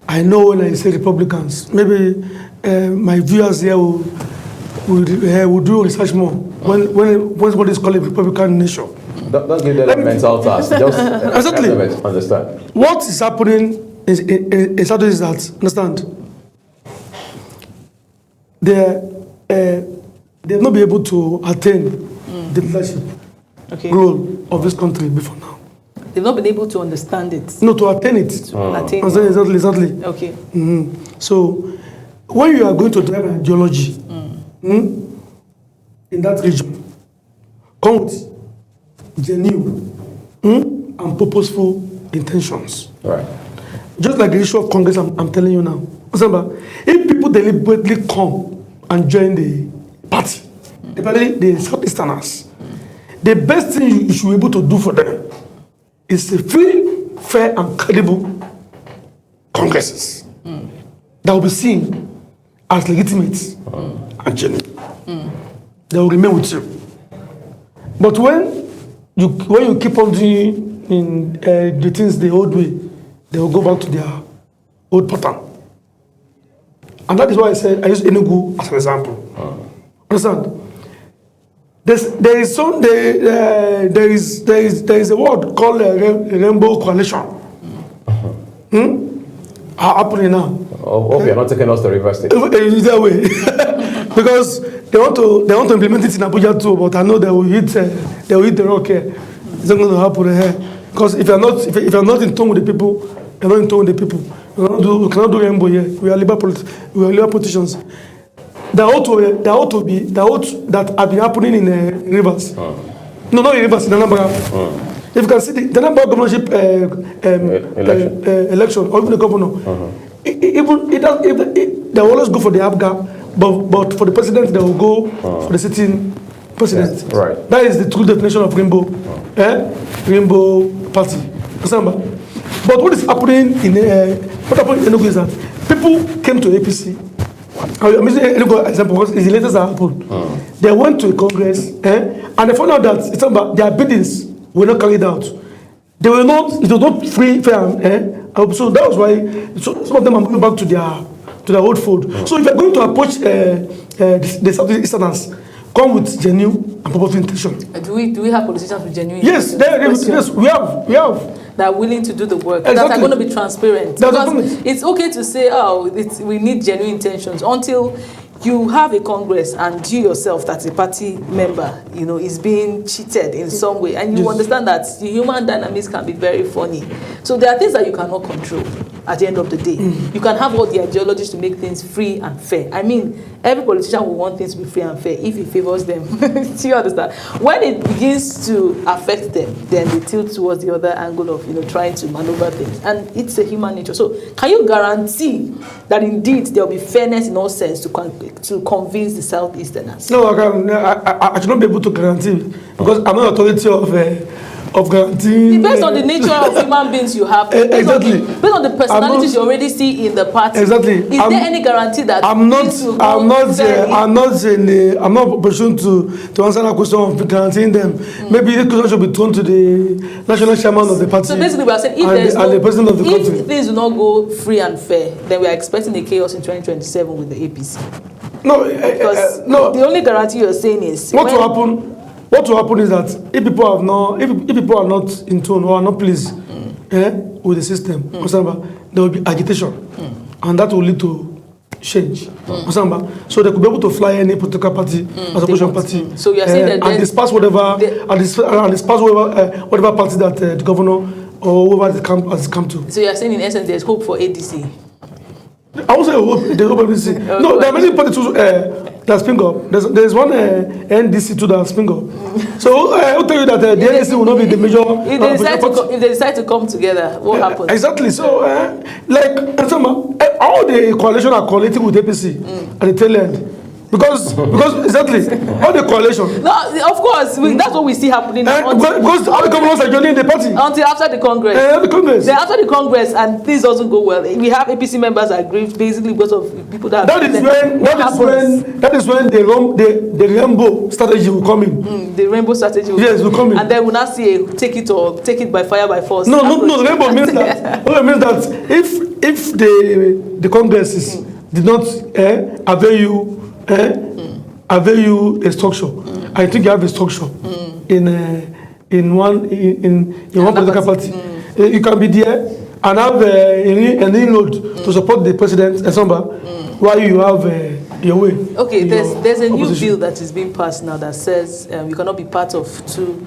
Speaker 3: I know when I say Republicans, maybe my viewers here will do research more when somebody is called a Republican nation.
Speaker 1: Don't give them a mental task. Just
Speaker 3: exactly.
Speaker 1: Understand.
Speaker 3: What is happening in Southeast is that, understand, they've not been able to attain the leadership role of this country before now.
Speaker 2: They've not been able to understand it.
Speaker 3: No, to attain it. Exactly.
Speaker 2: Okay.
Speaker 3: So, when you are going to drive an ideology in that region, come with genuine and purposeful intentions.
Speaker 1: Right.
Speaker 3: Just like the issue of Congress, I'm telling you now. If people deliberately come and join the party, especially the Southeasterners, the best thing you should be able to do for them is a free, fair, and credible congresses that will be seen as legitimate and genuine. They will remain with you. But when you keep on doing the things the old way, they will go back to their old pattern. And that is why I said I use Enugu as an example. Understand? There is a word called rainbow coalition. Happening now.
Speaker 1: Oh, you're not taking us to River State.
Speaker 3: That way, because they want to implement it in Abuja too. But I know they will hit the rock here. It's not going to happen here. Because if you're not in tune with the people, you're not in tune with the people. We cannot do rainbow here. We are liberal politicians. That have been happening in Rivers. No, not in Rivers, in Anambra. If you can see the Anambra governorship election, or even the governor, they always go for the ABGA, but for the president, they will go for the sitting president.
Speaker 1: Yeah, right.
Speaker 3: That is the true definition of rainbow, rainbow party. But what is happening in Enugu is that people came to APC. I'm using an example because it's the latest that happened. They went to a congress and they found out that their biddings were not carried out. It was not free, fair. So that was why some of them are moving back to their old fold. So if you're going to approach the Southeasterners, come with genuine and purposeful intention.
Speaker 2: Do we have politicians with genuine?
Speaker 3: Yes, yes, we have.
Speaker 2: That are willing to do the work,
Speaker 3: exactly.
Speaker 2: that are going to be transparent. Because it's okay to say, we need genuine intentions until you have a Congress and you yourself, that's a party member, is being cheated in some way. And you understand that the human dynamics can be very funny. So there are things that you cannot control at the end of the day. You can have all the ideologies to make things free and fair. I mean, every politician will want things to be free and fair if it favors them. Do you understand? When it begins to affect them, then they tilt towards the other angle of trying to maneuver things. And it's a human nature. So can you guarantee that indeed there will be fairness in all sense to convince the Southeasterners?
Speaker 3: No, I should not be able to guarantee because I'm not authority of guaranteeing.
Speaker 2: Based on the nature of human beings you have, based on the personalities you already see in the party.
Speaker 3: Exactly.
Speaker 2: Is there any guarantee that
Speaker 3: I'm not pursuing to answer that question of guaranteeing them. Maybe this question should be thrown to the national chairman of the party.
Speaker 2: So basically, we are saying
Speaker 3: the president of the country.
Speaker 2: If things do not go free and fair, then we are expecting a chaos in 2027 with the APC.
Speaker 3: No,
Speaker 2: because the only guarantee you're saying is
Speaker 3: what will happen. What will happen is that if people are not in tune or are not pleased with the system, there will be agitation, and that will lead to change. So they could be able to fly any political party as opposition party.
Speaker 2: So you are saying that
Speaker 3: and disperse whatever whatever party that the governor or whoever has come to.
Speaker 2: So you are saying in essence there's hope for ADC.
Speaker 3: I won't say hope. There's hope for ADC. No, there are many parties that spring up. There's one NDC too that spring up. So I'll tell you that the NDC will not be the major.
Speaker 2: If they decide to come together, what happens?
Speaker 3: Exactly. So all the coalition are collating with APC at the tail end. Because exactly all the coalition.
Speaker 2: No, of course, that's what we see happening.
Speaker 3: Because all the governors are joining the party
Speaker 2: until after the Congress. Then after the Congress, and things doesn't go well. We have APC members aggrieved basically because of people that. That
Speaker 3: is when the rainbow strategy will come in.
Speaker 2: The rainbow strategy.
Speaker 3: Will come in.
Speaker 2: And then we'll not see a take it by fire by force.
Speaker 3: No. The rainbow means that. Means that if the Congress did not avail you a structure. I think you have a structure in one political party. You can be there and have an inroad to support the president while you have your way.
Speaker 2: Okay, there's a new bill that is being passed now that says you cannot be part of two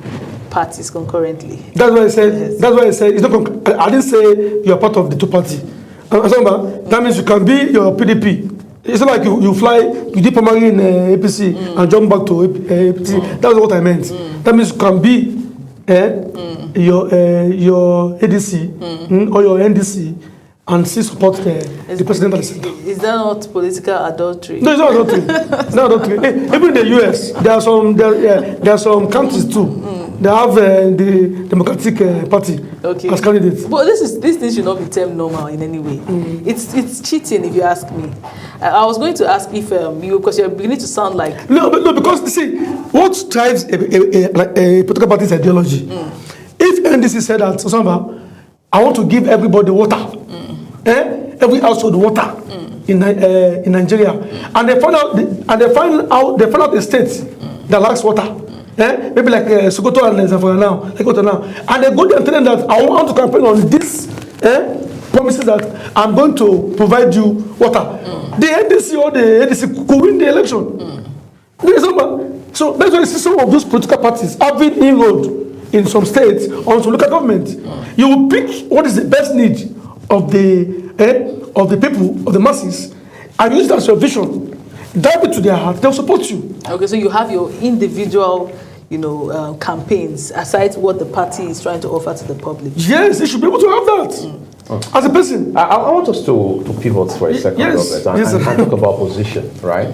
Speaker 2: parties concurrently.
Speaker 3: That's why I said. Yes. That's why I said it's not. I didn't say you are part of the two party. That means you can be your PDP. It's not like you fly, you did primary in APC and jump back to APC. That's what I meant. That means you can be your ADC or your NDC and still support the president of the center.
Speaker 2: Is that not political adultery?
Speaker 3: No, it's not adultery. It's not adultery. Even in the US, there are some countries too. They have the Democratic Party as candidates.
Speaker 2: But this thing should not be termed normal in any way. It's cheating, if you ask me. I was going to ask if because you're beginning to sound like
Speaker 3: no, because see what drives a political party's ideology. If NDC said that I want to give everybody water, every household water in Nigeria, and they find out a state that lacks water. Maybe like Sokoto and Zamfara now, and they go there and tell them that I want to campaign on this promises that I'm going to provide you water. The NDC or the ADC could win the election. So that's why you see some of those political parties having inroad in some states or some local government. You will pick what is the best need of the people, of the masses, and use that as your vision. Dive it to their heart, they'll support you.
Speaker 2: Okay, so you have your individual, campaigns aside what the party is trying to offer to the public.
Speaker 3: Yes, they should be able to have that. As a person.
Speaker 1: I want us to pivot for a second, Robert, and talk about position, right?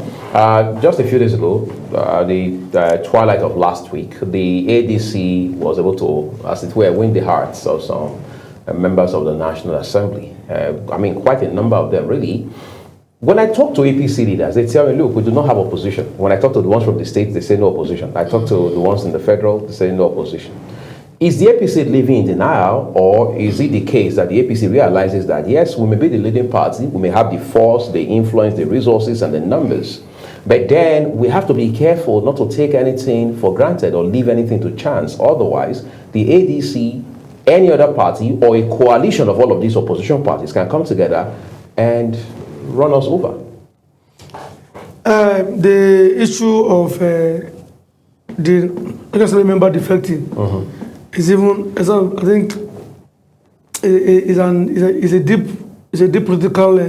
Speaker 1: Just a few days ago, the twilight of last week, the ADC was able to, as it were, win the hearts of some members of the National Assembly. Quite a number of them, really. When I talk to APC leaders, they tell me, look, we do not have opposition. When I talk to the ones from the states, they say no opposition. I talk to the ones in the federal, they say no opposition. Is the APC living in denial, or is it the case that the APC realizes that, yes, we may be the leading party, we may have the force, the influence, the resources, and the numbers, but then we have to be careful not to take anything for granted or leave anything to chance. Otherwise, the ADC, any other party, or a coalition of all of these opposition parties can come together and run us over.
Speaker 3: The issue of I just remember defecting is even, I think, is a deep political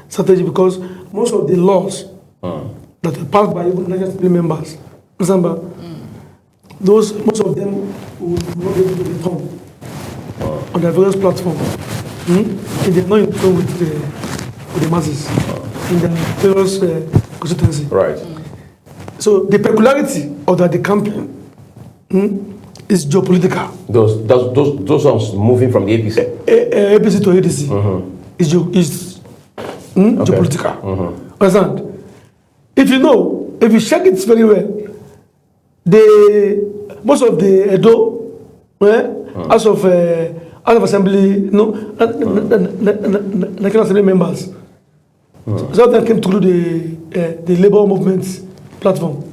Speaker 3: strategy, because most of the laws that are passed by even National Assembly members, most of them will not be able to be done on their various platforms. If they're not in tune with the masses in the various constituency.
Speaker 1: Right.
Speaker 3: So the peculiarity of that the campaign is geopolitical.
Speaker 1: Those ones moving from the APC?
Speaker 3: APC to ADC is geopolitical. Understand? If you check it very well, most of the Edo, House of Assembly, National Assembly members, some of them came through the labor movement platform.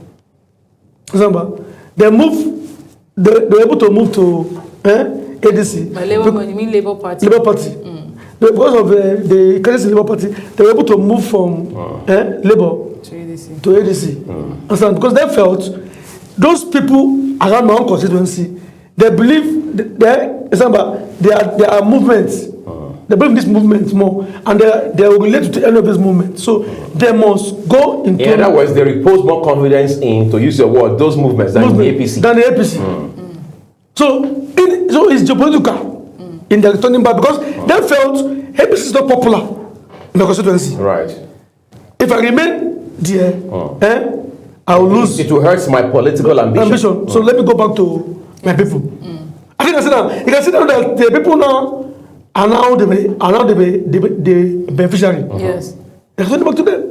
Speaker 3: Remember, they were able to move to ADC.
Speaker 2: By labor, you mean Labour Party?
Speaker 3: Labour Party. because of the crisis in the Labour Party, they were able to move from Labour to ADC. Understand? Because they felt those people around my own constituency, they believe there are movements. They believe this movement more, and they will relate to any of this movement. So they must go into.
Speaker 1: In other words, they repose more confidence in, to use your word, those movements than the APC. So it's geopolitical in the returning back because they felt APC is not popular in the constituency. Right.
Speaker 3: If I remain there, I will lose.
Speaker 1: It will hurt my political ambition.
Speaker 3: So let me go back to my people. I think I said that. You can see that the people now are now the beneficiary.
Speaker 2: Yes.
Speaker 3: They're going back to them.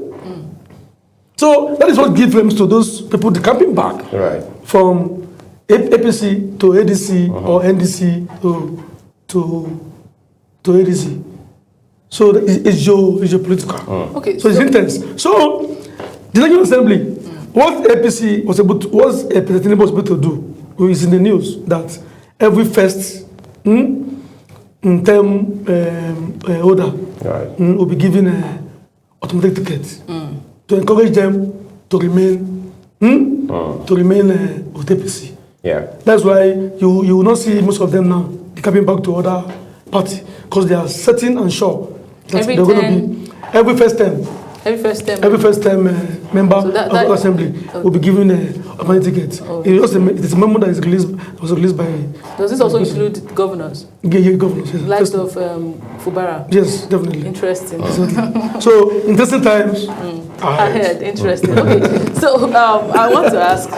Speaker 3: So that is what gives them to those people the camping back from APC to ADC or NDC to ADC. So it's your political.
Speaker 2: Okay.
Speaker 3: So it's intense. So the National Assembly, what APC was able to, President Tinubu was able to do is in the news that every first term order will be given automatic tickets to encourage them to remain with APC.
Speaker 1: Yeah.
Speaker 3: That's why you will not see most of them now coming back to other party because they are certain and sure that they're going to be every first term member of the assembly will be given a automatic ticket. It's a memo that was released by.
Speaker 2: Does this also include governors?
Speaker 3: Yeah, governors. Yes.
Speaker 2: Like of Fubara?
Speaker 3: Yes, definitely.
Speaker 2: Interesting.
Speaker 3: So interesting times
Speaker 2: ahead. Interesting. Okay. So I want to ask,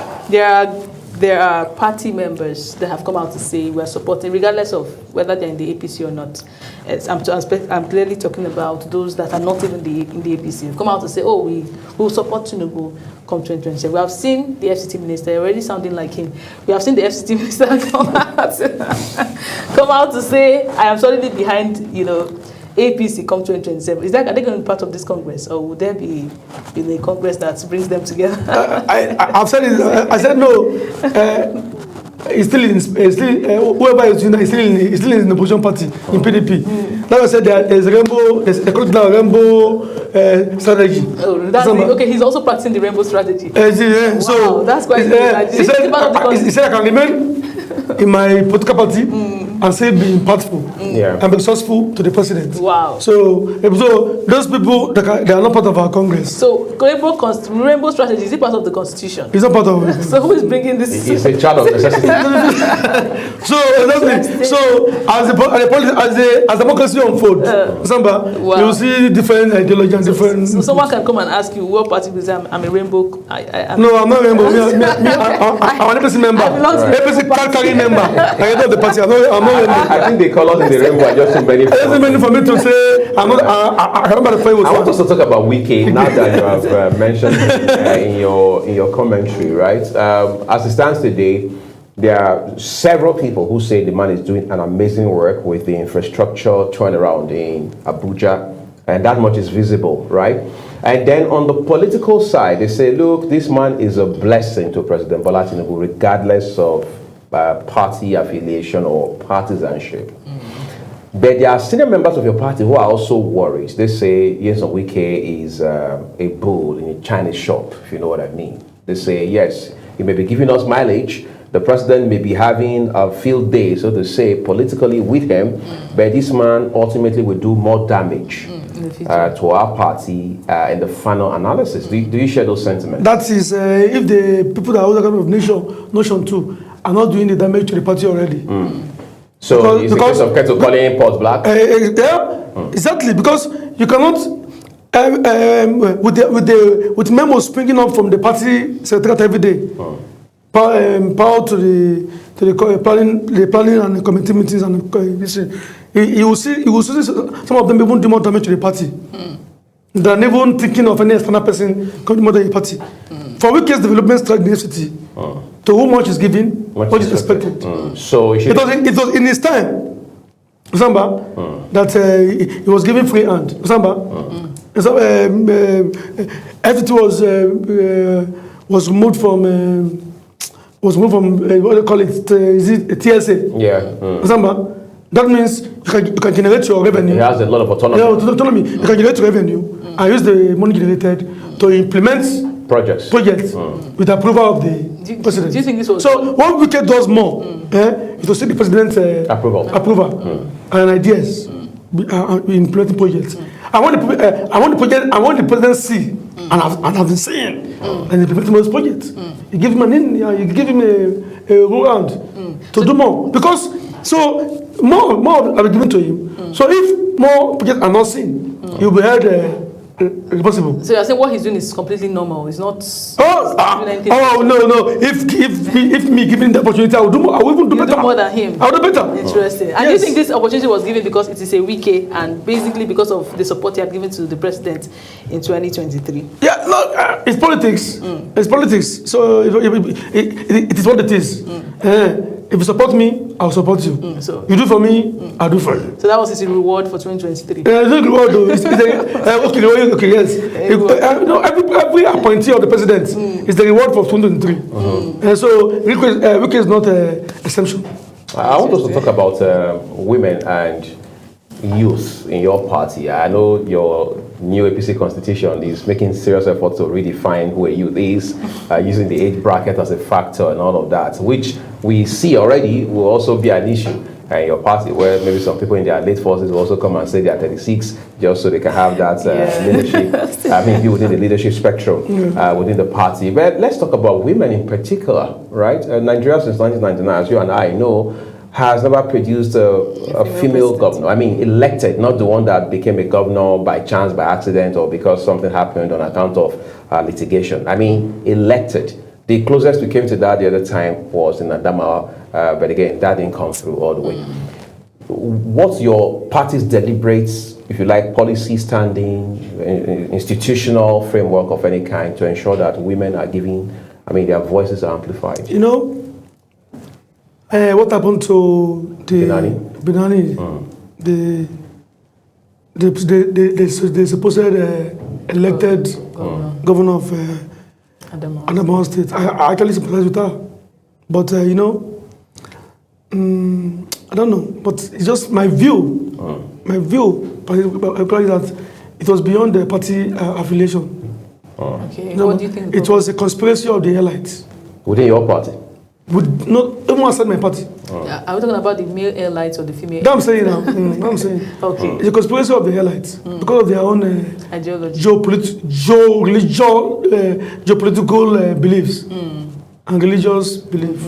Speaker 2: there are party members that have come out to say we are supporting, regardless of whether they're in the APC or not. I'm clearly talking about those that are not even in the APC. They've come out to say, oh, we will support Tinubu come 2027. We have seen the FCT minister already sounding like him. We have seen the FCT minister come out to say, I am solidly behind, APC come 2027. Are they going to be part of this Congress, or would there be a Congress that brings them together?
Speaker 3: I've said it. I said no. It's still whoever is still in the opposition party in PDP. Like I said, there's a rainbow. They call it now rainbow strategy.
Speaker 2: Oh, okay. He's also practicing the rainbow strategy.
Speaker 3: Wow,
Speaker 2: so that's quite.
Speaker 3: He said I can remain in my political party and still be impactful and be resourceful to the president.
Speaker 2: Wow.
Speaker 3: So those people, they are not part of our Congress.
Speaker 2: So rainbow strategy, is it part of the constitution?
Speaker 3: It's not part of it.
Speaker 2: So who is bringing this?
Speaker 1: It's a child of necessity.
Speaker 3: So as democracy unfolds, you will see different ideologies and different.
Speaker 2: So someone can come and ask you what party is. I'm a rainbow.
Speaker 3: No, I'm not a rainbow. I'm an APC member. APC carrying member. I don't the party. I'm not.
Speaker 1: I think the colors in the rainbow are just too many.
Speaker 3: It's too many for me to say. I'm not. I remember the point was.
Speaker 1: I want us to talk about Wike now that you have mentioned in your commentary, right? As it stands today, there are several people who say the man is doing an amazing work with the infrastructure turnaround in Abuja, and that much is visible, right? And then on the political side, they say, look, this man is a blessing to President Bola Tinubu, regardless of party affiliation or partisanship. But there are senior members of your party who are also worried. They say Nyesom Wike is a bull in a Chinese shop, if you know what I mean. They say, yes, he may be giving us mileage. The president may be having a field day, so to say, politically with him, but this man ultimately will do more damage to our party in the final analysis. Do you share those sentiments?
Speaker 3: That is, if the people that are other kind of nation too are not doing the damage to the party already.
Speaker 1: So it's a case of Keto calling pot black?
Speaker 3: Exactly, because you cannot, with memos springing up from the party secretariat every day, power to the planning and the committee meetings and this. You will see some of them even do more damage to the party than even thinking of any external person coming to the party. For Wike's development strategy in the FCT, to whom much is given, what is expected.
Speaker 1: So it
Speaker 3: was in his time, that he was given free hand. FCT was removed from what do you call it? Is it TSA?
Speaker 1: Yeah.
Speaker 3: That means you can generate your revenue.
Speaker 1: He has a lot of autonomy.
Speaker 3: Yeah, autonomy. You can generate revenue and use the money generated to implement
Speaker 1: projects
Speaker 3: with approval of the president.
Speaker 2: Do you think this was
Speaker 3: so? What Wike does more is to see the president's approval and ideas implementing projects. I want the presidency, and I've been saying, and implementing those projects. You give him you give him a roll round to do more because more will be given to him. So if more projects are not seen, he'll be held responsible.
Speaker 2: So you're saying what he's doing is completely normal. It's not.
Speaker 3: No. If me giving the opportunity, I will do more. I will even do better.
Speaker 2: Do more than him.
Speaker 3: I will do better.
Speaker 2: Interesting. And do you think this opportunity was given because it is a Wike and basically because of the support he had given to the president in 2023? Yeah,
Speaker 3: look, it's politics. It's politics. So it is what it is. If you support me, I'll support you. So you do for me, I'll do for you.
Speaker 2: So that was his reward for 2023.
Speaker 3: It's not reward though. Okay, yes. Every appointee of the president is the reward for 2023. And so Wike is not an exemption.
Speaker 1: I want us to talk about women and youth in your party. I know your new APC constitution is making serious efforts to redefine who a youth is, using the age bracket as a factor and all of that, which we see already will also be an issue in your party, where maybe some people in their late 40s will also come and say they are 36, just so they can have that leadership, be within the leadership spectrum within the party. But let's talk about women in particular, right? Nigeria since 1999, as you and I know, has never produced a female governor. I mean, elected, not the one that became a governor by chance, by accident, or because something happened on account of litigation. I mean, elected. The closest we came to that the other time was in Adamawa, but again, that didn't come through all the way. What's your party's deliberate, if you like, policy standing, institutional framework of any kind to ensure that women are given, their voices are amplified?
Speaker 3: You know, what happened to the Binani? The supposed elected governor of Adamawa State. I actually sympathize with her, but I don't know. But it's just my view. My view, particularly that it was beyond the party affiliation.
Speaker 2: Okay. What do you think?
Speaker 3: It was a conspiracy of the elites
Speaker 1: within your party.
Speaker 3: Would not even outside my party.
Speaker 2: Are we talking about the male elites or the female?
Speaker 3: That I'm saying now. I'm saying.
Speaker 2: Okay.
Speaker 3: It's a conspiracy of the elites because of their own
Speaker 2: ideology, geopolitical beliefs
Speaker 3: and religious beliefs.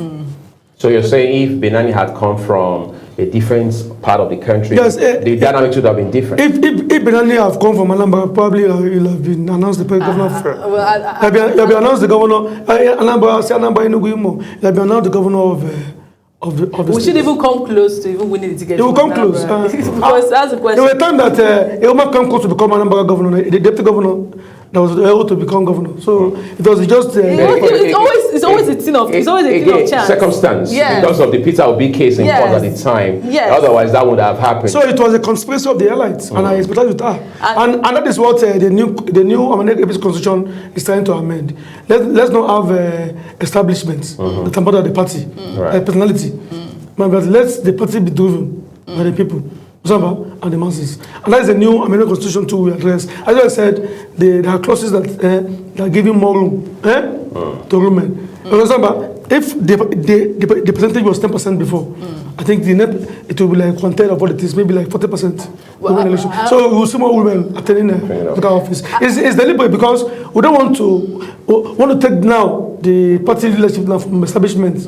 Speaker 1: So you're saying if Benani had come from a different part of the country,
Speaker 3: yes,
Speaker 1: the dynamics would have been different?
Speaker 3: If Benani have come from Anambra, probably he'll have been announced the governor. He'll be announced the governor. Anambra Enugu, he'll be announced the governor of the
Speaker 2: we should even come close to even winning the ticket.
Speaker 3: He will come close.
Speaker 2: Because that's the question.
Speaker 3: There were times that he will not come close to become Anambra governor, the deputy governor that was able to become governor. So it was just
Speaker 2: it's always a thing of chance.
Speaker 1: Circumstance. Because of the Peter Obi case in court at the time. Otherwise that would have happened.
Speaker 3: So it was a conspiracy of the elites, and I sympathize with her. And that is what the new APC constitution is trying to amend. Let's not have establishments that are part of the party, personality. But let the party be driven by the people. And the masses. And that is the new American Constitution too we address. As I said, there are clauses that are giving more room to women. If the percentage was 10% before, I think it will be like 1/3 of what it is, maybe like 40% women election. So we will see more women attending the office. It's deliberate because we don't want to take now the party leadership now from establishments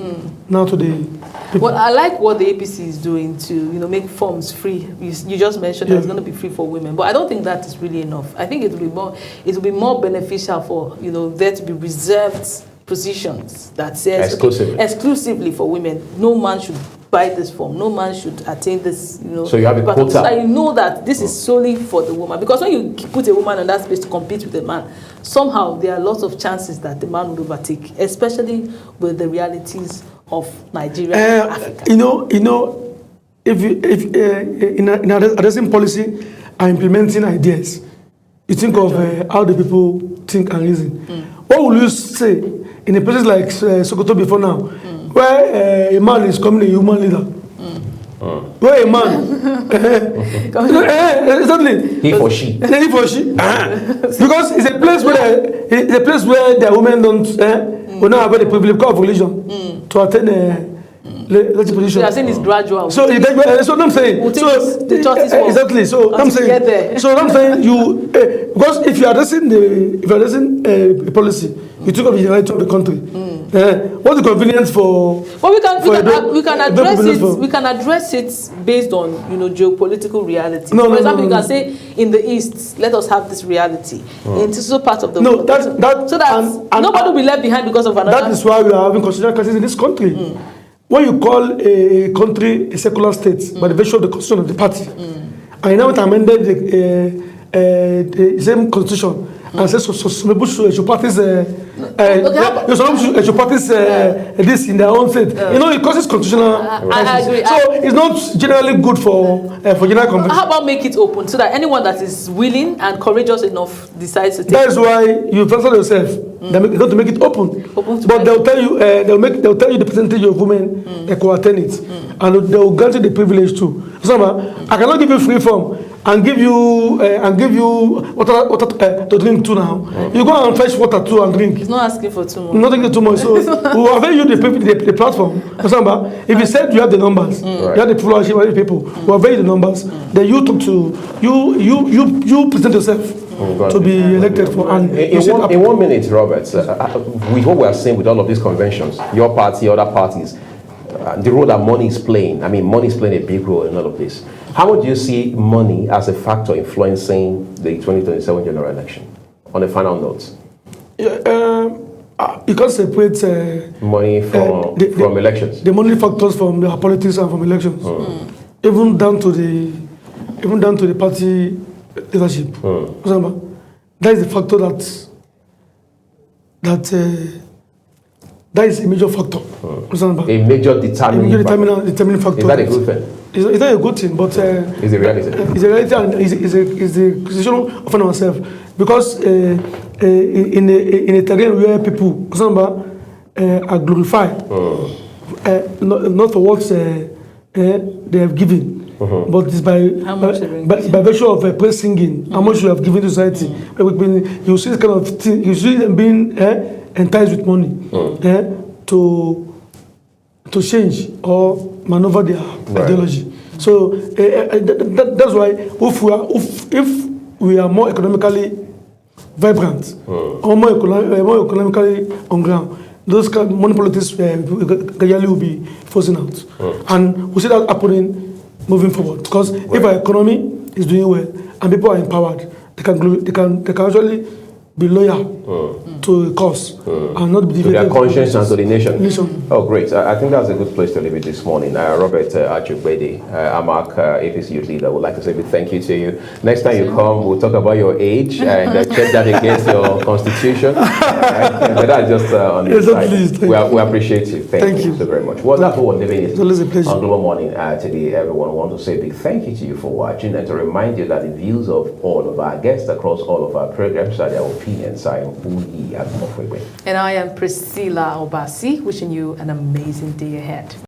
Speaker 3: now to the people.
Speaker 2: Well, I like what the APC is doing to make forms free. You just mentioned that it's going to be free for women, but I don't think that is really enough. I think it will be more beneficial for there to be reserved positions that says exclusively for women. No man should buy this form. No man should attain this.
Speaker 1: So you have a quota.
Speaker 2: So you know that this is solely for the woman, because when you put a woman in that space to compete with a man, somehow there are lots of chances that the man would overtake, especially with the realities of Nigeria and Africa.
Speaker 3: If in addressing policy and implementing ideas, you think of how the people think and reason. What will you say in a place like Sokoto before now, where a man is becoming a human leader? Where a man, exactly,
Speaker 1: He for she.
Speaker 3: he for she, because it's a place where the women don't, will not have any privilege because of religion to attend legislative position.
Speaker 2: They are saying it's gradual.
Speaker 3: So so I'm saying, so
Speaker 2: the church is
Speaker 3: exactly. So I'm saying, you because if you are addressing a policy, you think of the right of the country. What's the convenience for?
Speaker 2: But we can address it based on geopolitical reality. For example, you can say in the East, let us have this reality in so part of the world. So that nobody will be left behind because of another.
Speaker 3: That is why we are having constitutional crisis in this country. When you call a country a secular state by the virtue of the constitution of the party, and now it amended the same constitution and says some people should practice this in their own state. It causes constitutional crisis.
Speaker 2: agree.
Speaker 3: So it's not generally good for general convention.
Speaker 2: How about make it open so that anyone that is willing and courageous enough decides to take
Speaker 3: That is why you answer yourself. They got to make it open. But they'll tell you they'll tell you the percentage of women that could attend it, and they'll grant you the privilege too. So I cannot give you free form and give you water to drink too now. You go and fetch water too and drink.
Speaker 2: It's not asking for too much.
Speaker 3: Not taking too much. So we will avail you the platform. If you said you have the numbers, you have the followership of the people, we will avail you the numbers. Then you talk to you present yourself to be elected for. And
Speaker 1: in 1 minute, Robert, with what we are seeing with all of these conventions, your party, other parties, the role that money is playing. I mean, money is playing a big role in all of this. How would you see money as a factor influencing the 2027 general election? On a final note.
Speaker 3: You can't separate
Speaker 1: money from elections.
Speaker 3: The money factors from the politics and from elections, even down to the party leadership. That is the factor that is a major factor.
Speaker 1: A major determining factor. Is that a good thing?
Speaker 3: It's not a good thing, but
Speaker 1: it's a reality.
Speaker 3: It's a reality, and it's a position of ourselves. Because in a terrain where people are glorified, not for what they have given, but it's by virtue of praise singing, how much you have given to society. You see this kind of thing, you see them being enticed with money to change or maneuver their ideology. So that's why if we are more economically vibrant or more economically on ground, those kind of money politics gradually will be forcing out. And we see that happening moving forward. Because if our economy is doing well and people are empowered, they can actually be loyal to a cause and not be
Speaker 1: to their conscience and to the nation. Oh, great. I think that's a good place to leave it this morning. Robert Ach-Ugbede, AMAC, APC youth leader, would like to say a big thank you to you. Next time you come, we'll talk about your age and check that against your constitution. But that's just on the side. We appreciate you. Thank you so very much. Well, that's what we're living is on Global Morning today. Everyone, want to say a big thank you to you for watching and to remind you that the views of all of our guests across all of our programs are their opinions. I am Uli at Mofwebe.
Speaker 2: And I am Priscilla Obasi, wishing you an amazing day ahead.